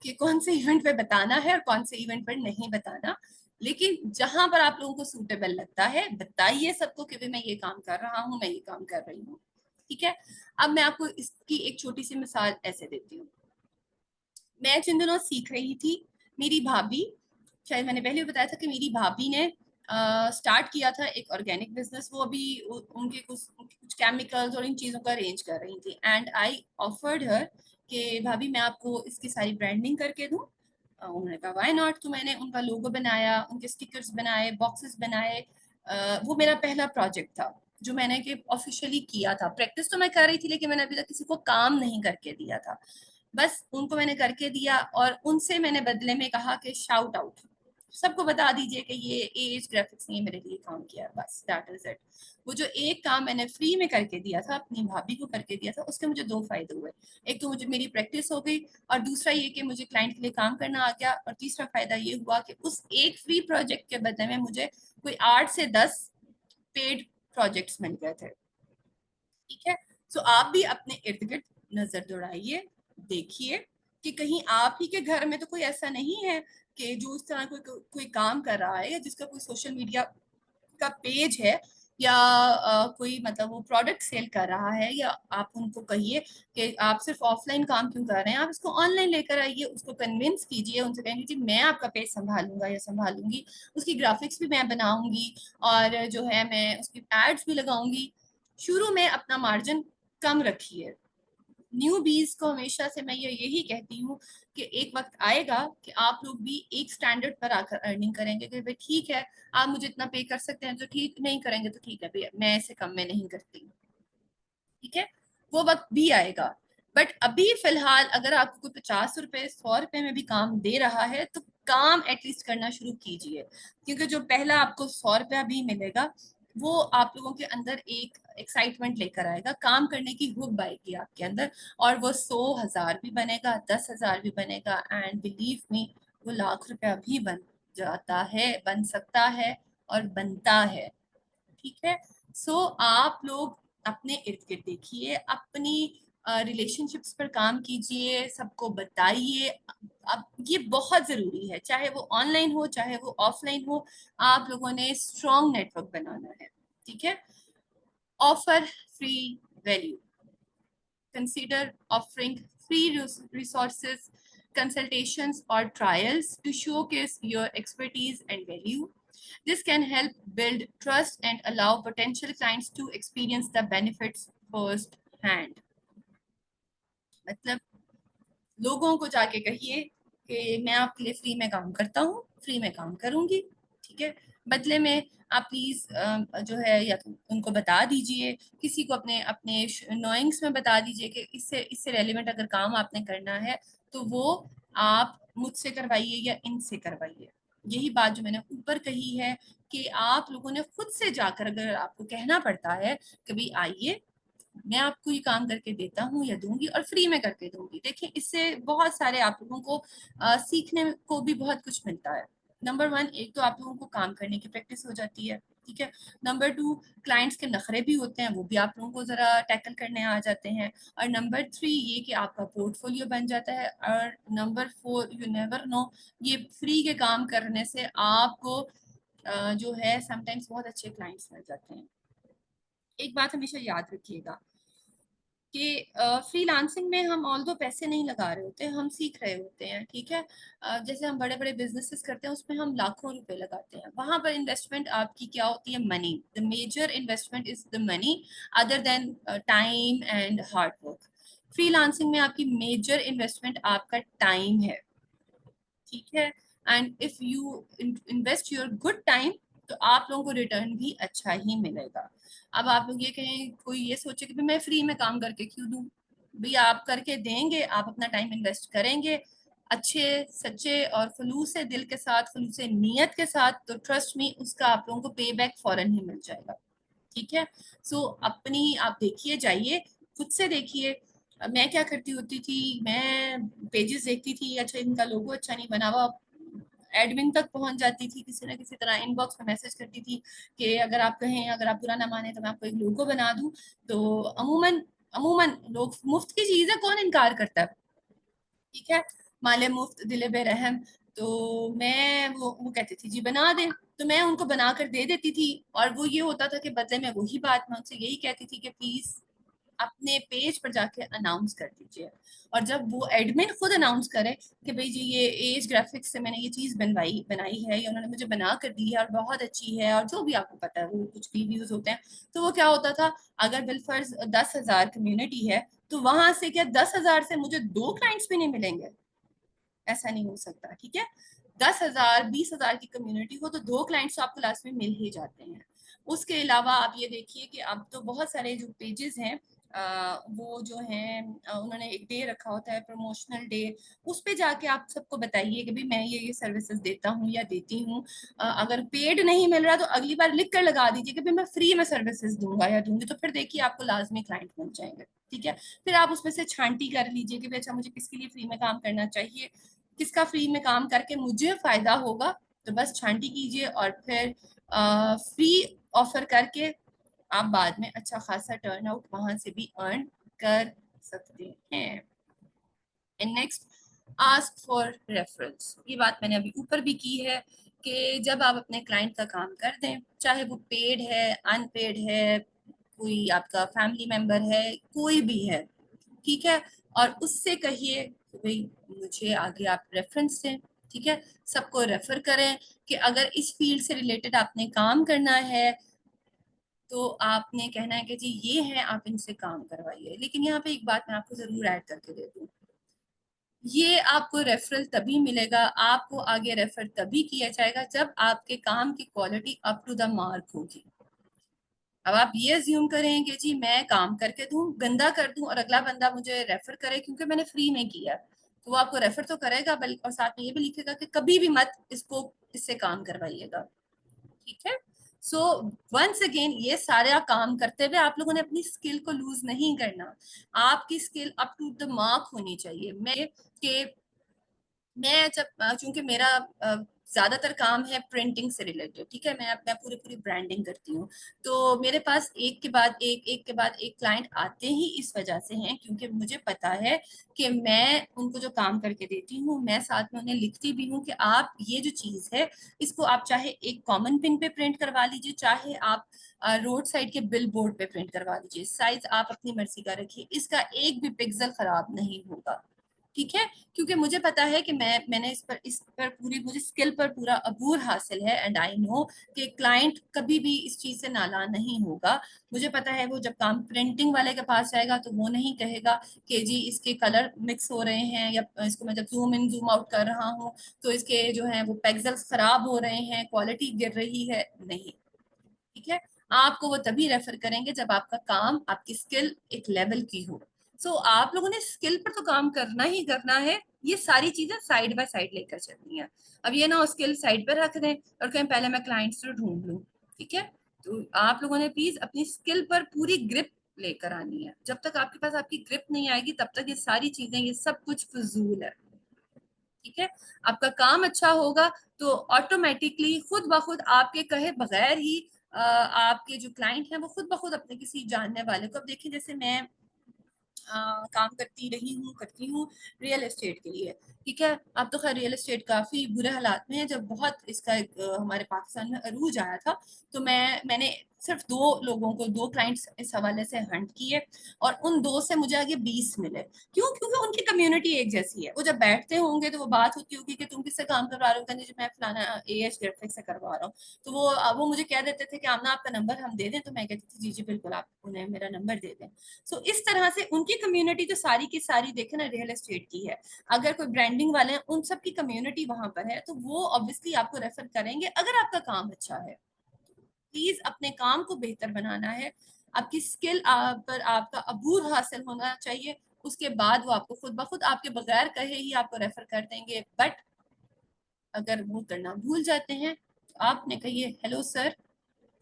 कि कौन से इवेंट पे बताना है और कौन से इवेंट पर नहीं बताना। लेकिन जहां पर आप लोगों को सूटेबल लगता है बताइए सबको कि मैं ये काम कर रहा हूँ, मैं ये काम कर रही हूँ। ठीक है, अब मैं आपको इसकी एक छोटी सी मिसाल ऐसे देती हूँ। मैं जिन दिनों सीख रही थी, मेरी भाभी, शायद मैंने पहले भी बताया था कि मेरी भाभी ने स्टार्ट किया था एक ऑर्गेनिक बिजनेस। वो अभी उनके कुछ केमिकल्स और इन चीज़ों का अरेंज कर रही थी, एंड आई ऑफर्ड हर कि भाभी मैं आपको इसकी सारी ब्रांडिंग करके दूं। उन्होंने कहा व्हाई नॉट। तो मैंने उनका लोगो बनाया, उनके स्टिकर्स बनाए, बॉक्सेस बनाए। वो मेरा पहला प्रोजेक्ट था जो मैंने कि ऑफिशियली किया था। प्रैक्टिस तो मैं कर रही थी लेकिन मैंने अभी तक किसी को काम नहीं करके दिया था। बस उनको मैंने करके दिया और उनसे मैंने बदले में कहा कि शाउट आउट, सबको बता दीजिए कि ये एज ग्राफिक्स ने मेरे लिए काम किया, बस दैट इज इट। वो जो एक काम मैंने फ्री में करके दिया था, अपनी भाभी को करके दिया था, उसके मुझे दो फायदे हुए। एक तो मुझे मेरी प्रैक्टिस हो गई और दूसरा ये कि मुझे क्लाइंट के लिए काम करना आ गया। और तीसरा फायदा ये हुआ कि उस एक फ्री प्रोजेक्ट के बदले में मुझे कोई 8 से 10 पेड प्रोजेक्ट्स मिल गए थे। ठीक है। सो आप भी अपने इर्द गिर्द नजर दौड़ाइए, देखिए कि कहीं आप ही के घर में तो कोई ऐसा नहीं है कि जो इस तरह कोई काम कर रहा है, या जिसका कोई सोशल मीडिया का पेज है, या कोई मतलब वो प्रोडक्ट सेल कर रहा है। या आप उनको कहिए कि आप सिर्फ ऑफलाइन काम क्यों कर रहे हैं, आप इसको ऑनलाइन लेकर आइए, उसको कन्विंस कीजिए, उनसे कहेंगे जी मैं आपका पेज संभालूंगा या संभालूंगी, उसकी ग्राफिक्स भी मैं बनाऊंगी और जो है मैं उसकी एड्स भी लगाऊंगी। शुरू में अपना मार्जिन कम रखिए। न्यू बीज को हमेशा से मैं ये यही कहती हूँ कि एक वक्त आएगा कि आप लोग भी एक स्टैंडर्ड पर आकर अर्निंग करेंगे कि भाई ठीक है, आप मुझे इतना पे कर सकते हैं तो ठीक, नहीं करेंगे तो ठीक है भैया, मैं ऐसे कम में नहीं करती। ठीक है। वो वक्त भी आएगा। बट अभी फिलहाल अगर आपको कोई 50 रुपए 100 रुपए में भी काम दे रहा है तो काम एटलीस्ट करना शुरू कीजिए। क्योंकि जो पहला आपको 100 रुपया भी मिलेगा वो आप लोगों के अंदर एक एक्साइटमेंट लेकर आएगा, काम करने की हुक आएगी आपके अंदर। और वो 100,000 भी बनेगा, 10,000 भी बनेगा, एंड बिलीव मी वो लाख रुपया भी बन जाता है, बन सकता है और बनता है। ठीक है। सो आप लोग अपने इर्द गिर्द देखिए, अपनी रिलेशनशिप्स पर काम कीजिए, सबको बताइए। अब ये बहुत जरूरी है, चाहे वो ऑनलाइन हो चाहे वो ऑफलाइन हो, आप लोगों ने स्ट्रॉन्ग नेटवर्क बनाना है। ठीक है। Offer free value, consider offering free resources, consultations, or trials to showcase your expertise and value. This can help build trust and allow potential clients to experience the benefits firsthand. मतलब लोगों को जाके कहिए कि मैं आपके लिए फ्री में काम करता हूँ, फ्री में काम करूंगी। ठीक है। बदले में आप प्लीज जो है या तो उनको बता दीजिए, किसी को अपने अपने नोइंग्स में बता दीजिए कि इससे इससे रेलिवेंट अगर काम आपने करना है तो वो आप मुझसे करवाइए या इनसे करवाइए। यही बात जो मैंने ऊपर कही है कि आप लोगों ने खुद से जाकर, अगर आपको कहना पड़ता है कि भाई आइए मैं आपको ये काम करके देता हूँ या दूंगी और फ्री में करके दूंगी, देखिए इससे बहुत सारे आप लोगों को सीखने को भी बहुत कुछ मिलता है। नंबर वन, एक तो आप लोगों को काम करने की प्रैक्टिस हो जाती है। ठीक है। नंबर टू, क्लाइंट्स के नखरे भी होते हैं, वो भी आप लोगों को जरा टैकल करने आ जाते हैं। और नंबर थ्री, ये कि आपका पोर्टफोलियो बन जाता है। और number four, you never know, ये फ्री के काम करने से आपको जो है समटाइम्स बहुत अच्छे क्लाइंट्स मिल जाते हैं। एक बात हमेशा याद रखिएगा कि फ्रीलांसिंग में हम ऑल दो पैसे नहीं लगा रहे होते, हम सीख रहे होते हैं। ठीक है। जैसे हम बड़े बड़े बिजनेसेस करते हैं उसमें हम लाखों रुपए लगाते हैं, वहां पर इन्वेस्टमेंट आपकी क्या होती है? Money. The major investment is the money, other than time and hard work. Freelancing में आपकी मेजर इन्वेस्टमेंट आपका टाइम है। ठीक है। And if you invest your good time तो आप लोगों को रिटर्न भी अच्छा ही मिलेगा। अब आप लोग ये कहें, कोई ये सोचे कि मैं फ्री में काम करके क्यों दूं? भैया आप करके देंगे, आप अपना टाइम इन्वेस्ट करेंगे अच्छे सच्चे और खुलूस से दिल के साथ, खुलूस से नीयत के साथ, तो ट्रस्ट मी उसका आप लोगों को पे बैक फौरन ही मिल जाएगा। ठीक है। सो अपनी आप देखिए, जाइए खुद से देखिए। मैं क्या करती होती थी, मैं पेजेस देखती थी, अच्छा इनका लोगो अच्छा नहीं बना हुआ, एडमिन तक पहुंच जाती थी, किसी ना किसी तरह इनबॉक्स में मैसेज करती थी कि अगर आप कहें, अगर आप बुरा ना माने तो मैं आपको एक लोगो बना दूं। तो अमूमन अमूमन लोग, मुफ्त की चीज है कौन इनकार करता है? ठीक है। माले मुफ्त दिले बेरहम। तो मैं वो कहती थी जी बना दे, तो मैं उनको बनाकर दे देती थी। और वो ये होता था कि बदले में वही बात मैं उनसे यही कहती थी कि प्लीज अपने पेज पर जाके अनाउंस कर दीजिए। और जब वो एडमिन खुद अनाउंस करे कि भाई जी ये एज ग्राफिक्स से मैंने ये चीज बनवाई बनाई है, या उन्होंने मुझे बना कर दी है और बहुत अच्छी है, और जो भी आपको पता है वो कुछ भी व्यूज होते हैं, तो वो क्या होता था, अगर बिलफर्ज 10,000 कम्युनिटी है तो वहां से क्या 10,000 से मुझे 2 क्लाइंट्स भी नहीं मिलेंगे? ऐसा नहीं हो सकता, ठीक है। 10,000 20,000 की कम्युनिटी हो तो 2 क्लाइंट्स तो आपको लास्ट में मिल ही जाते हैं। उसके अलावा आप ये देखिए कि अब तो बहुत सारे जो पेजेस हैं वो जो हैं उन्होंने एक डे रखा होता है, प्रमोशनल डे। उस पे जाके आप सबको बताइए कि भाई मैं ये सर्विसेज देता हूँ या देती हूँ। अगर पेड नहीं मिल रहा तो अगली बार लिख कर लगा दीजिए कि भाई मैं फ्री में सर्विसेज दूंगा या दूंगी, तो फिर देखिए आपको लाजमी क्लाइंट मिल जाएंगे, ठीक है। फिर आप उसमें से छांटी कर लीजिए कि भाई अच्छा मुझे किसके लिए फ्री में काम करना चाहिए, किसका फ्री में काम करके मुझे फायदा होगा, तो बस छांटी कीजिए और फिर फ्री ऑफर करके आप बाद में अच्छा खासा टर्न आउट वहां से भी अर्न कर सकते हैं। And next, ask for reference. ये बात मैंने अभी ऊपर भी की है कि जब आप अपने क्लाइंट का काम कर दें, चाहे वो पेड है अनपेड है, कोई आपका फैमिली मेंबर है, कोई भी है, ठीक है, और उससे कहिए कि भाई मुझे आगे आप रेफरेंस दें, ठीक है। सबको रेफर करें कि अगर इस फील्ड से रिलेटेड आपने काम करना है तो आपने कहना है कि जी ये है, आप इनसे काम करवाइए। लेकिन यहाँ पे एक बात मैं आपको जरूर ऐड करके दे दूँ, ये आपको रेफरल तभी मिलेगा, आपको आगे रेफर तभी किया जाएगा जब आपके काम की quality up to the mark होगी। अब आप ये अज्यूम करें कि जी मैं काम करके दूं, गंदा कर दूं और अगला बंदा मुझे रेफर करे क्योंकि मैंने फ्री में किया, तो वो आपको रेफर तो करेगा बल्कि और साथ में ये भी लिखेगा कि कभी भी मत इससे काम करवाइएगा, ठीक है। सो वंस अगेन ये सारा काम करते हुए आप लोगों ने अपनी स्किल को लूज नहीं करना। आपकी skill up to the mark होनी चाहिए। मैं जब चूंकि मेरा ज्यादातर काम है प्रिंटिंग से रिलेटेड, ठीक है, मैं पूरी पूरी ब्रांडिंग करती हूँ, तो मेरे पास एक के बाद एक क्लाइंट आते ही इस वजह से हैं क्योंकि मुझे पता है कि मैं उनको जो काम करके देती हूँ मैं साथ में उन्हें लिखती भी हूँ कि आप ये जो चीज है इसको आप चाहे एक कॉमन पिन पे प्रिंट करवा लीजिए, चाहे आप रोड साइड के बिल बोर्ड पे प्रिंट करवा लीजिए, साइज आप अपनी मर्जी का रखिए, इसका एक भी पिक्सल खराब नहीं होगा, ठीक है। क्योंकि मुझे पता है कि मैंने इस पर पूरी मुझे स्किल पर पूरा अबूर हासिल है एंड आई नो कि क्लाइंट कभी भी इस चीज से नाला नहीं होगा। मुझे पता है वो जब काम प्रिंटिंग वाले के पास जाएगा तो वो नहीं कहेगा कि जी इसके कलर मिक्स हो रहे हैं या इसको मैं जब जूम इन जूम आउट कर रहा हूँ तो इसके जो है वो पिक्सेल्स खराब हो रहे हैं, क्वालिटी गिर रही है, नहीं, ठीक है। आपको वो तभी रेफर करेंगे जब आपका काम आपकी स्किल एक लेवल की हो। आप लोगों ने स्किल पर तो काम करना ही करना है, ये सारी चीजें साइड बाय साइड लेकर चलनी है। अब ये ना स्किल साइड पर रख दें और कहें पहले मैं क्लाइंट्स को ढूंढ लूं, ठीक है। तो आप लोगों ने प्लीज अपनी स्किल पर पूरी ग्रिप लेकर आनी है। जब तक आपके पास आपकी ग्रिप नहीं आएगी तब तक ये सारी चीजें ये सब कुछ फजूल है, ठीक है। आपका काम अच्छा होगा तो ऑटोमेटिकली खुद ब खुद आपके कहे बगैर ही आपके जो क्लाइंट हैं वो खुद ब खुद अपने किसी जानने वाले को, अब देखिए जैसे मैं काम करती हूँ रियल एस्टेट के लिए, ठीक है। अब तो खैर रियल एस्टेट काफी बुरे हालात में है, जब बहुत इसका हमारे पाकिस्तान में अरूज आया था तो मैंने सिर्फ 2 लोगों को 2 क्लाइंट्स इस हवाले से हंट किए और उन 2 से मुझे आगे 20 मिले। क्यों? क्योंकि उनकी कम्युनिटी एक जैसी है। वो जब बैठते होंगे तो वो बात होती होगी कि तुम किससे काम करवा रहे हो, कहते मैं फलाना एएच ग्राफिक्स से करवा रहा हूँ। तो वो मुझे कह देते थे कि आमना आपका नंबर हम दे दें, तो मैं कहती थी जी जी बिल्कुल आप उन्हें मेरा नंबर दे दें। इस तरह से उनकी कम्युनिटी तो सारी की सारी देखे ना रियल एस्टेट की है। अगर कोई ब्रांडिंग वाले हैं उन सब की कम्युनिटी वहां पर है तो वो ऑब्वियसली आपको रेफर करेंगे अगर आपका काम अच्छा है। प्लीज अपने काम को बेहतर बनाना है, आपकी स्किल पर आपका अबूर हासिल होना चाहिए। उसके बाद वो आपको खुद ब खुद आपके बगैर कहे ही आपको रेफर कर देंगे। बट अगर वो करना भूल जाते हैं तो आपने कहिए hello sir,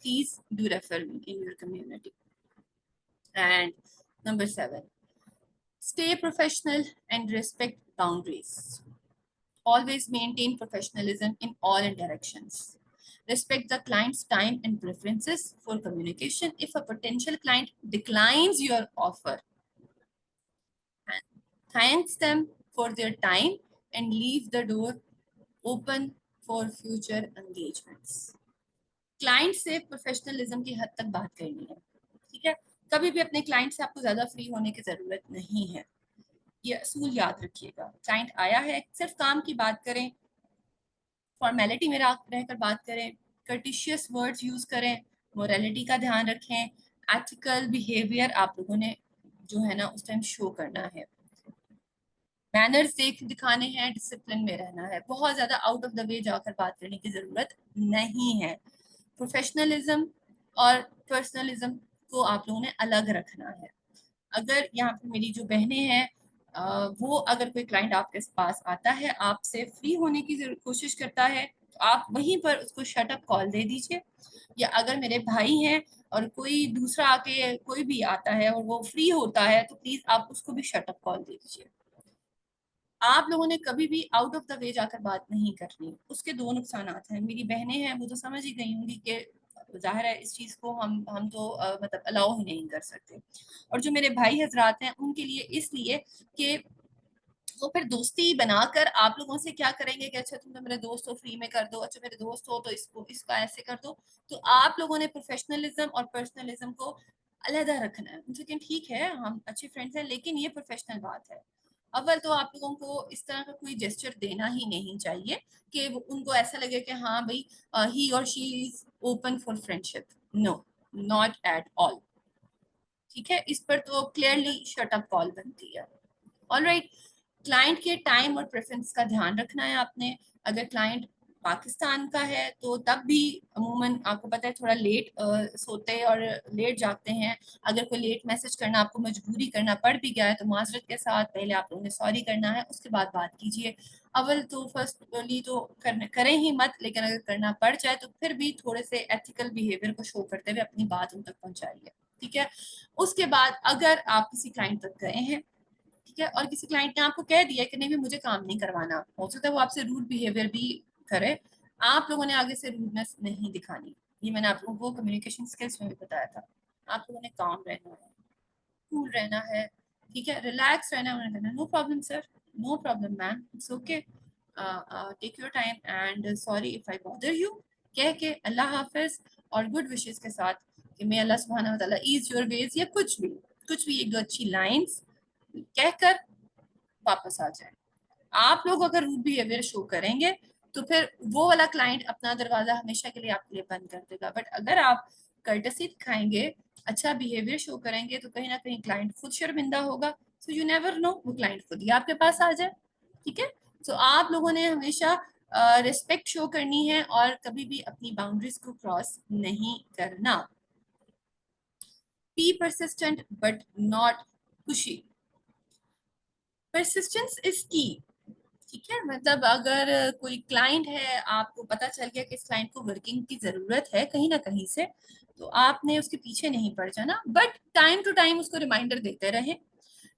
please do refer me in your community. And number 7, stay professional and respect boundaries. Always maintain professionalism in all directions. Respect the client's time and preferences for communication. If a potential client declines your offer, and thanks them for their time and leave the door open for future engagements. Client से प्रोफेशनलिज्म की हद तक बात करनी है, ठीक है। कभी भी अपने क्लाइंट से आपको ज्यादा फ्री होने की जरूरत नहीं है, ये असूल याद रखिएगा। क्लाइंट आया है सिर्फ काम की बात करें, फॉर्मेलिटी में रहकर बात करें, कर्टिशियस वर्ड्स यूज करें, मोरालिटी का ध्यान रखें, एथिकल बिहेवियर आप लोगों ने जो है ना उस टाइम शो करना है, मैनर्स दिखाने हैं, डिसिप्लिन में रहना है, बहुत ज्यादा आउट ऑफ द वे जाकर बात करने की जरूरत नहीं है। प्रोफेशनलिज्म और पर्सनलिज्म को आप लोगों ने अलग रखना है। अगर यहाँ पे मेरी जो बहनें हैं, वो अगर कोई क्लाइंट आपके पास आता है, आपसे फ्री होने की कोशिश करता है, तो आप वहीं पर उसको शट अप कॉल दे दीजिए। या अगर मेरे भाई हैं और कोई दूसरा आके कोई भी आता है और वो फ्री होता है, तो प्लीज आप उसको भी शट अप कॉल दे दीजिए। आप लोगों ने कभी भी आउट ऑफ द वे जाकर बात नहीं करनी, उसके दो नुकसान हैं। मेरी बहनें हैं, वो तो समझ ही गई होंगी कि जाहिर है इस चीज को हम तो मतलब अलाउ ही नहीं कर सकते। और जो मेरे भाई हजरात हैं उनके लिए इसलिए कि वो फिर दोस्ती बनाकर आप लोगों से क्या करेंगे कि अच्छा तुम तो मेरे दोस्त हो, फ्री में कर दो, अच्छा मेरे दोस्त हो तो इसको इसका ऐसे कर दो। तो आप लोगों ने प्रोफेशनलिज्म और पर्सनलिज्म को अलहदा रखना है। लेकिन ठीक है, हम अच्छे फ्रेंड्स हैं, लेकिन ये प्रोफेशनल बात है। अव्वल तो आप लोगों को इस तरह का कोई जेस्चर देना ही नहीं चाहिए कि उनको ऐसा लगे कि हाँ भाई ही और she is open for friendship. No, not at all. ठीक है, इस पर तो क्लियरली शट अप कॉल बनती है। ऑलराइट, क्लाइंट के टाइम और प्रेफरेंस का ध्यान रखना है आपने। अगर क्लाइंट पाकिस्तान का है तो तब भी अमूमन आपको पता है थोड़ा लेट सोते और लेट जागते हैं। अगर कोई लेट मैसेज करना आपको मजबूरी करना पड़ भी गया है तो माजरत के साथ पहले आप लोगों ने सॉरी करना है, उसके बाद बात कीजिए। अव्वल तो फर्स्टली तो करें ही मत, लेकिन अगर करना पड़ जाए तो फिर भी थोड़े से एथिकल बिहेवियर को शो करते हुए अपनी बात उन तक पहुंचाइए। ठीक है, उसके बाद अगर आप किसी क्लाइंट तक गए हैं, ठीक है, और किसी क्लाइंट ने आपको कह दिया कि नहीं भी मुझे काम नहीं करवाना, हो सकता है वो आपसे रूड बिहेवियर भी करे, आप लोगों ने आगे से रूडनेस नहीं दिखानी। ये मैंने आप लोगों को कम्युनिकेशन स्किल्स में भी बताया था। आप लोगों ने काम रहना है, कूल रहना है, ठीक है, रिलैक्स रहना है। No problem sir, no problem ma'am, it's okay, take your time and sorry if I bother you, कह के अल्लाह हाफिज और गुड विशेस के साथ कि मे अल्लाह सुब्हानहू व तआला ईज योर वेज, या कुछ भी एक दो अच्छी लाइंस कहकर वापस आ जाए। आप लोग अगर रूड बिहेवियर शो करेंगे तो फिर वो वाला क्लाइंट अपना दरवाजा हमेशा के लिए आपके लिए बंद कर देगा। बट अगर आप कर्टसी दिखाएंगे, अच्छा बिहेवियर शो करेंगे, तो कहीं ना कहीं क्लाइंट खुद शर्मिंदा होगा। सो यू नेवर नो, वो क्लाइंट खुद ही आपके पास आ जाए। ठीक है, सो आप लोगों ने हमेशा रिस्पेक्ट शो करनी है और कभी भी अपनी बाउंड्रीज को क्रॉस नहीं करना। Be persistent but not pushy. Persistence is key. ठीक है, मतलब अगर कोई क्लाइंट है, आपको पता चल गया कि इस क्लाइंट को वर्किंग की जरूरत है कहीं ना कहीं से, तो आपने उसके पीछे नहीं पड़ जाना, बट टाइम टू टाइम उसको रिमाइंडर देते रहे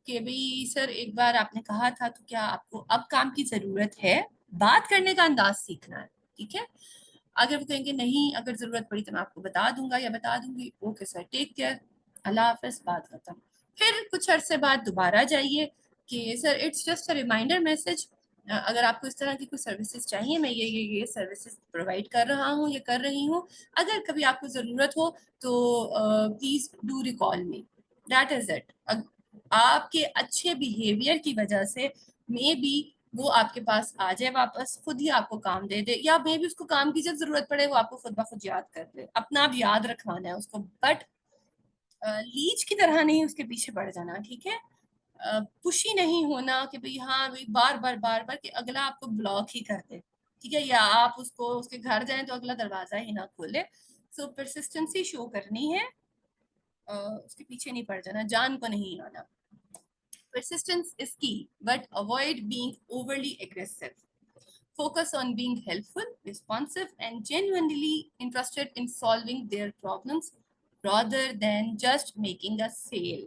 कि भाई सर एक बार आपने कहा था, तो क्या आपको अब काम की जरूरत है। बात करने का अंदाज सीखना है। ठीक है, अगर वो कहेंगे नहीं अगर जरूरत पड़ी तो मैं आपको बता दूंगा या बता दूंगी, ओके सर, टेक केयर, अल्लाह हाफिज, बात खत्म। फिर कुछ अरसे बाद दोबारा जाइए कि sir it's just a reminder message, अगर आपको इस तरह की कुछ सर्विसेज चाहिए, मैं ये सर्विसेज प्रोवाइड कर रहा हूँ, ये कर रही हूँ, अगर कभी आपको ज़रूरत हो तो please do recall me. That is it. आपके अच्छे बिहेवियर की वजह से मे बी वो आपके पास आ जाए वापस, खुद ही आपको काम दे दे, या मे बी उसको काम की जब जरूरत पड़े वो आपको खुद ब खुद याद कर दे। अपना आप याद रखवाना है उसको, बट लीच की तरह नहीं उसके पीछे पड़ जाना। ठीक है, पुशी नहीं होना कि भाई हाँ भाई बार बार कि अगला आपको ब्लॉक ही कर दे। ठीक है, या आप उसको उसके घर जाएं तो अगला दरवाजा ही ना खोले। सो परसिस्टेंसी शो करनी है, उसके पीछे नहीं पड़ जाना, जान को नहीं आना। Persistence is key, but avoid being overly aggressive. Focus on being helpful, responsive, and genuinely interested in solving their problems rather than just making a sale.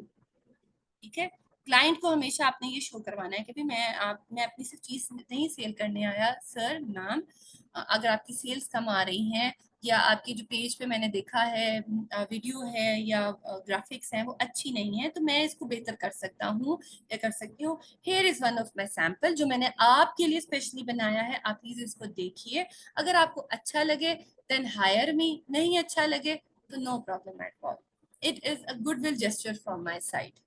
ठीक है, क्लाइंट को हमेशा आपने ये शो करवाना है कि भाई मैं अपनी सिर्फ चीज नहीं सेल करने आया सर मैम, अगर आपकी सेल्स कम आ रही हैं या आपके जो पेज पे मैंने देखा है वीडियो है या ग्राफिक्स हैं वो अच्छी नहीं है, तो मैं इसको बेहतर कर सकता हूँ या कर सकती हूँ। Here is one of my sample जो मैंने आपके लिए स्पेशली बनाया है, आप प्लीज इसको देखिए। अगर आपको अच्छा लगे देन हायर मी, नहीं अच्छा लगे तो no problem at all. It is a goodwill gesture from my side.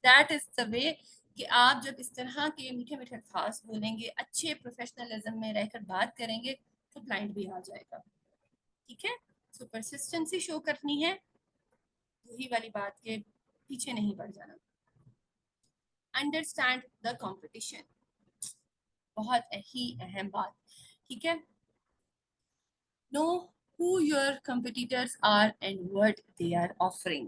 That is the way कि आप जब इस तरह के मीठे मीठे अल्फाज बोलेंगे, अच्छे प्रोफेशनलिज्म में रहकर बात करेंगे, तो क्लाइंट भी आ जाएगा। ठीक है, सो परसिस्टेंसी शो करनी है, वही वाली बात के पीछे नहीं पड़ जाना। अंडरस्टैंड द कंपटीशन, बहुत ही अहम बात, ठीक है। Know who your competitors are and what they are offering।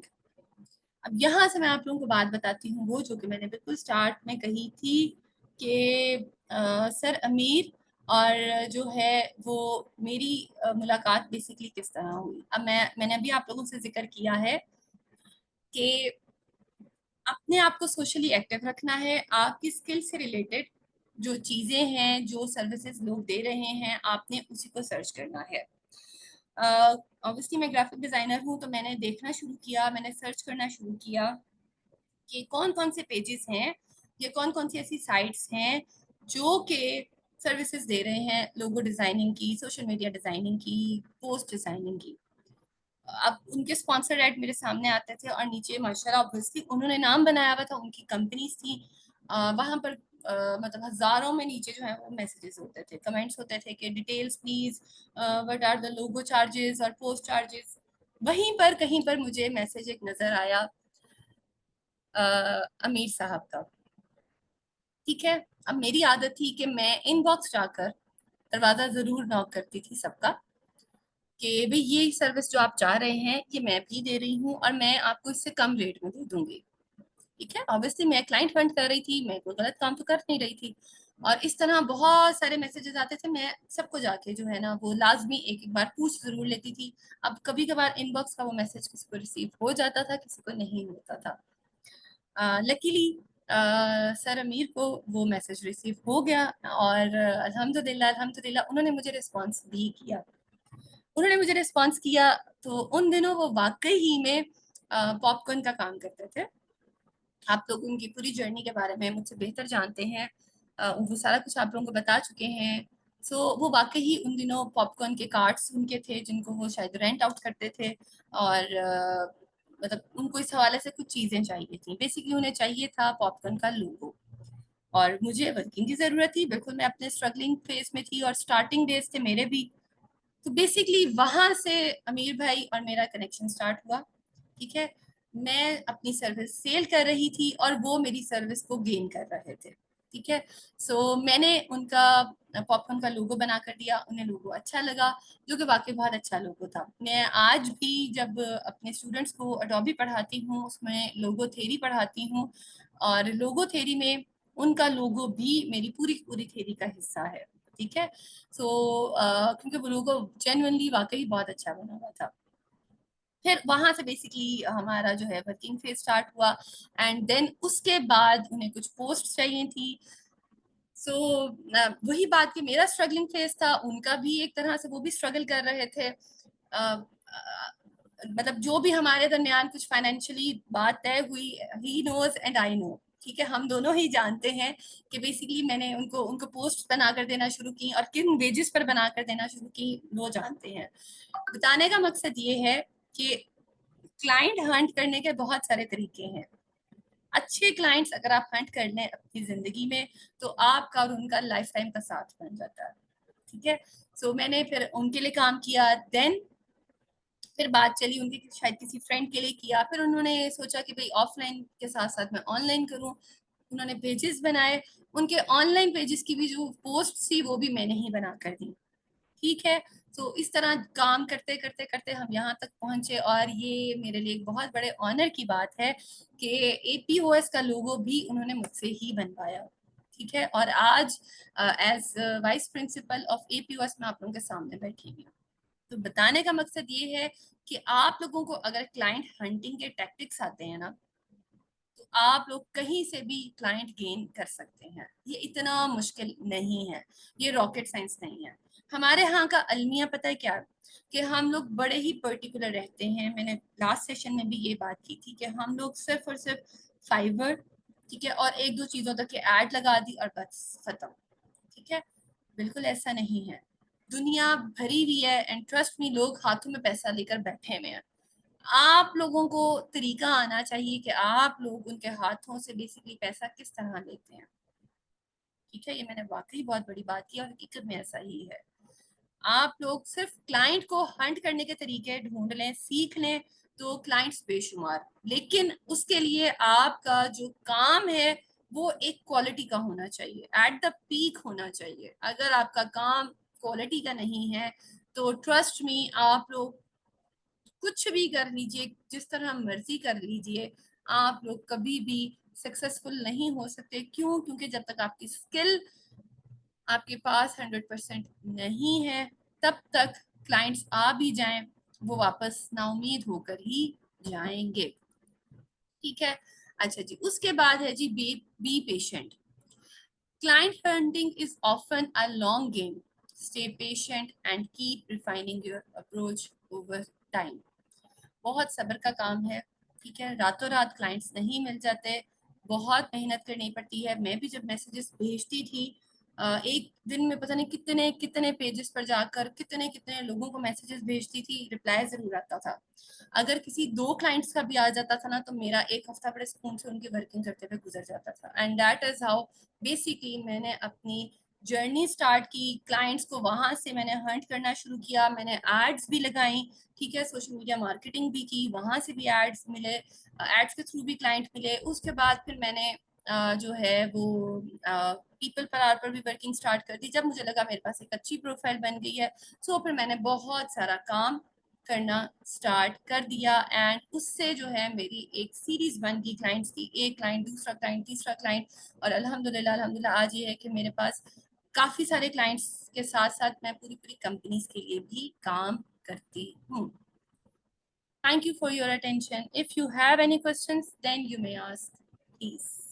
अब यहाँ से मैं आप लोगों को बात बताती हूँ वो जो कि मैंने बिल्कुल स्टार्ट में कही थी कि सर अमीर और जो है वो मेरी मुलाकात बेसिकली किस तरह हुई। अब मैंने अभी आप लोगों से जिक्र किया है कि अपने आप को सोशली एक्टिव रखना है, आपकी स्किल से रिलेटेड जो चीजें हैं, जो सर्विसेज लोग दे रहे हैं, आपने उसी को सर्च करना है। ऑब्वियसली मैं ग्राफिक डिजाइनर हूँ, तो मैंने देखना शुरू किया, मैंने सर्च करना शुरू किया कि कौन कौन से पेजेस हैं या कौन कौन सी ऐसी साइट्स हैं जो कि सर्विसेज दे रहे हैं लोगो डिजाइनिंग की, सोशल मीडिया डिजाइनिंग की, पोस्ट डिजाइनिंग की। अब उनके स्पॉन्सर्ड एड मेरे सामने आते थे और नीचे माशाल्लाह ऑब्वियसली उन्होंने नाम बनाया हुआ था, उनकी कंपनीज थी। वहां पर मतलब हजारों में नीचे जो है वो मैसेजेस होते थे, कमेंट्स होते थे कि details please, what are the logo charges और पोस्ट चार्जेस। वहीं पर कहीं पर मुझे मैसेज एक नजर आया अमीर साहब का, ठीक है। अब मेरी आदत थी कि मैं इनबॉक्स जाकर दरवाजा जरूर नॉक करती थी सबका कि भाई ये सर्विस जो आप चाह रहे हैं ये मैं भी दे रही हूँ और मैं आपको इससे कम रेट में दे दूंगी, ठीक है। ऑब्वियसली मैं क्लाइंट फंड कर रही थी, मैं कोई गलत काम तो कर नहीं रही थी। और इस तरह बहुत सारे मैसेजेस आते थे, मैं सबको जाके जो है ना वो लाजमी एक एक बार पूछ जरूर लेती थी। अब कभी कभार इनबॉक्स का वो मैसेज किसी को रिसीव हो जाता था, किसी को नहीं होता था। लकीली सर अमीर को वो मैसेज रिसीव हो गया और अल्हम्दुलिल्लाह अल्हम्दुलिल्लाह उन्होंने मुझे रिस्पांस भी किया। उन्होंने मुझे रिस्पांस किया तो उन दिनों वो वाकई ही में पॉपकॉर्न का काम करते थे। आप लोग उनकी पूरी जर्नी के बारे में मुझसे बेहतर जानते हैं, वो सारा कुछ आप लोगों को बता चुके हैं। वो वाकई ही उन दिनों पॉपकॉर्न के कार्ड्स उनके थे जिनको वो शायद रेंट आउट करते थे और मतलब उनको इस हवाले से कुछ चीजें चाहिए थी। बेसिकली उन्हें चाहिए था पॉपकॉर्न का लोगो और मुझे वर्किंग की जरूरत थी। बिल्कुल मैं अपने स्ट्रगलिंग फेज में थी और स्टार्टिंग डेज थे मेरे भी। तो बेसिकली वहां से अमीर भाई और मेरा कनेक्शन स्टार्ट हुआ, ठीक है। मैं अपनी सर्विस सेल कर रही थी और वो मेरी सर्विस को गेन कर रहे थे, ठीक है। मैंने उनका पॉपकॉर्न का लोगो बना कर दिया, उन्हें लोगो अच्छा लगा, जो कि वाकई बहुत अच्छा लोगो था। मैं आज भी जब अपने स्टूडेंट्स को अडोबी पढ़ाती हूँ उसमें लोगो थ्योरी पढ़ाती हूँ और लोगो थ्योरी में उनका लोगो भी मेरी पूरी पूरी थ्योरी का हिस्सा है, ठीक है। क्योंकि वो लोगो जेन्युइनली वाकई बहुत अच्छा बना हुआ था। फिर वहां से बेसिकली हमारा जो है वर्किंग फेज स्टार्ट हुआ एंड देन उसके बाद उन्हें कुछ पोस्ट चाहिए थी। वही बात कि मेरा स्ट्रगलिंग फेज था, उनका भी एक तरह से वो भी स्ट्रगल कर रहे थे। मतलब जो भी हमारे दरमियान कुछ फाइनेंशियली बात तय हुई, he knows and I know, ठीक है। हम दोनों ही जानते हैं कि बेसिकली मैंने उनको उनको पोस्ट बना कर देना शुरू की और किन वेजेस पर बना कर देना शुरू की, वो जानते हैं। बताने का मकसद ये है कि क्लाइंट हंट करने के बहुत सारे तरीके हैं। अच्छे क्लाइंट्स अगर आप हंट कर लें अपनी जिंदगी में तो आपका और उनका लाइफ टाइम का साथ बन जाता है, ठीक है। मैंने फिर उनके लिए काम किया, देन फिर बात चली उनके शायद किसी फ्रेंड के लिए किया, फिर उन्होंने सोचा कि भाई ऑफलाइन के साथ साथ मैं ऑनलाइन करूं। उन्होंने पेजेस बनाए, उनके ऑनलाइन पेजेस की भी जो पोस्ट थी वो भी मैंने ही बना कर दी, ठीक है। इस तरह काम करते करते करते हम यहाँ तक पहुंचे और ये मेरे लिए एक बहुत बड़े ऑनर की बात है कि एपीओएस का लोगो भी उन्होंने मुझसे ही बनवाया, ठीक है। और आज एज वाइस प्रिंसिपल ऑफ एपीओएस मैं आप लोगों के सामने बैठी हुई हूँ। तो बताने का मकसद ये है कि आप लोगों को अगर क्लाइंट हंटिंग के टैक्टिक्स आते हैं ना तो आप लोग कहीं से भी क्लाइंट गेन कर सकते हैं। ये इतना मुश्किल नहीं है, ये रॉकेट साइंस नहीं है। हमारे यहाँ का अलमिया पता है क्या, कि हम लोग बड़े ही पर्टिकुलर रहते हैं। मैंने लास्ट सेशन में भी ये बात की थी कि हम लोग सिर्फ और सिर्फ फाइबर, ठीक है, और एक दो चीजों तक के ऐड लगा दी और बस खत्म, ठीक है। बिल्कुल ऐसा नहीं है, दुनिया भरी हुई है एंड ट्रस्ट मी, लोग हाथों में पैसा लेकर बैठे हुए हैं। आप लोगों को तरीका आना चाहिए कि आप लोग उनके हाथों से बेसिकली पैसा किस तरह लेते हैं, ठीक है। ये मैंने वाकई बहुत बड़ी बात की और हकीकत में ऐसा ही है। आप लोग सिर्फ क्लाइंट को हंट करने के तरीके ढूंढ लें, सीख लें, तो क्लाइंट्स बेशुमार, लेकिन उसके लिए आपका जो काम है वो एक क्वालिटी का होना चाहिए, एट द पीक होना चाहिए। अगर आपका काम क्वालिटी का नहीं है तो ट्रस्ट मी, आप लोग कुछ भी कर लीजिए, जिस तरह मर्जी कर लीजिए, आप लोग कभी भी सक्सेसफुल नहीं हो सकते। क्यों? क्योंकि जब तक आपकी स्किल आपके पास 100% नहीं है, तब तक क्लाइंट्स आ भी जाएं, वो वापस नाउमीद होकर ही जाएंगे। ठीक है। अच्छा जी, उसके बाद है G be patient. Client hunting is often a long game. Stay patient and keep refining your approach over time. बहुत सब्र का काम है। ठीक है, रातों रात क्लाइंट्स नहीं मिल जाते, बहुत मेहनत करनी पड़ती है। मैं भी जब मैसेजेस भेजती थी, एक दिन में पता नहीं कितने कितने पेजेस पर जाकर कितने कितने लोगों को मैसेजेस भेजती थी, रिप्लाई जरूर आता था। अगर किसी दो क्लाइंट्स का भी आ जाता था ना, तो मेरा एक हफ्ता बड़े सुकून से उनकी वर्किंग करते हुए गुजर जाता था। And that is how basically मैंने अपनी जर्नी स्टार्ट की। क्लाइंट्स को वहां से मैंने हंट करना शुरू किया, मैंने एड्स भी लगाई। ठीक है, सोशल मीडिया मार्केटिंग भी की, वहां से भी एड्स मिले, एड्स के थ्रू भी क्लाइंट मिले। उसके बाद फिर मैंने जो है वो पीपल पर आर पर भी वर्किंग स्टार्ट कर दी, जब मुझे लगा मेरे पास एक अच्छी प्रोफाइल बन गई है। सो फिर मैंने बहुत सारा काम करना स्टार्ट कर दिया, एंड उससे जो है मेरी एक सीरीज बन गई क्लाइंट्स की, एक क्लाइंट, दूसरा क्लाइंट, तीसरा क्लाइंट। और अल्हम्दुलिल्लाह अल्हम्दुलिल्लाह आज ये है कि मेरे पास काफी सारे क्लाइंट्स के साथ साथ मैं पूरी पूरी कंपनीज के लिए भी काम करती हूँ। Thank you for your attention. If you have any questions, then you may ask, please.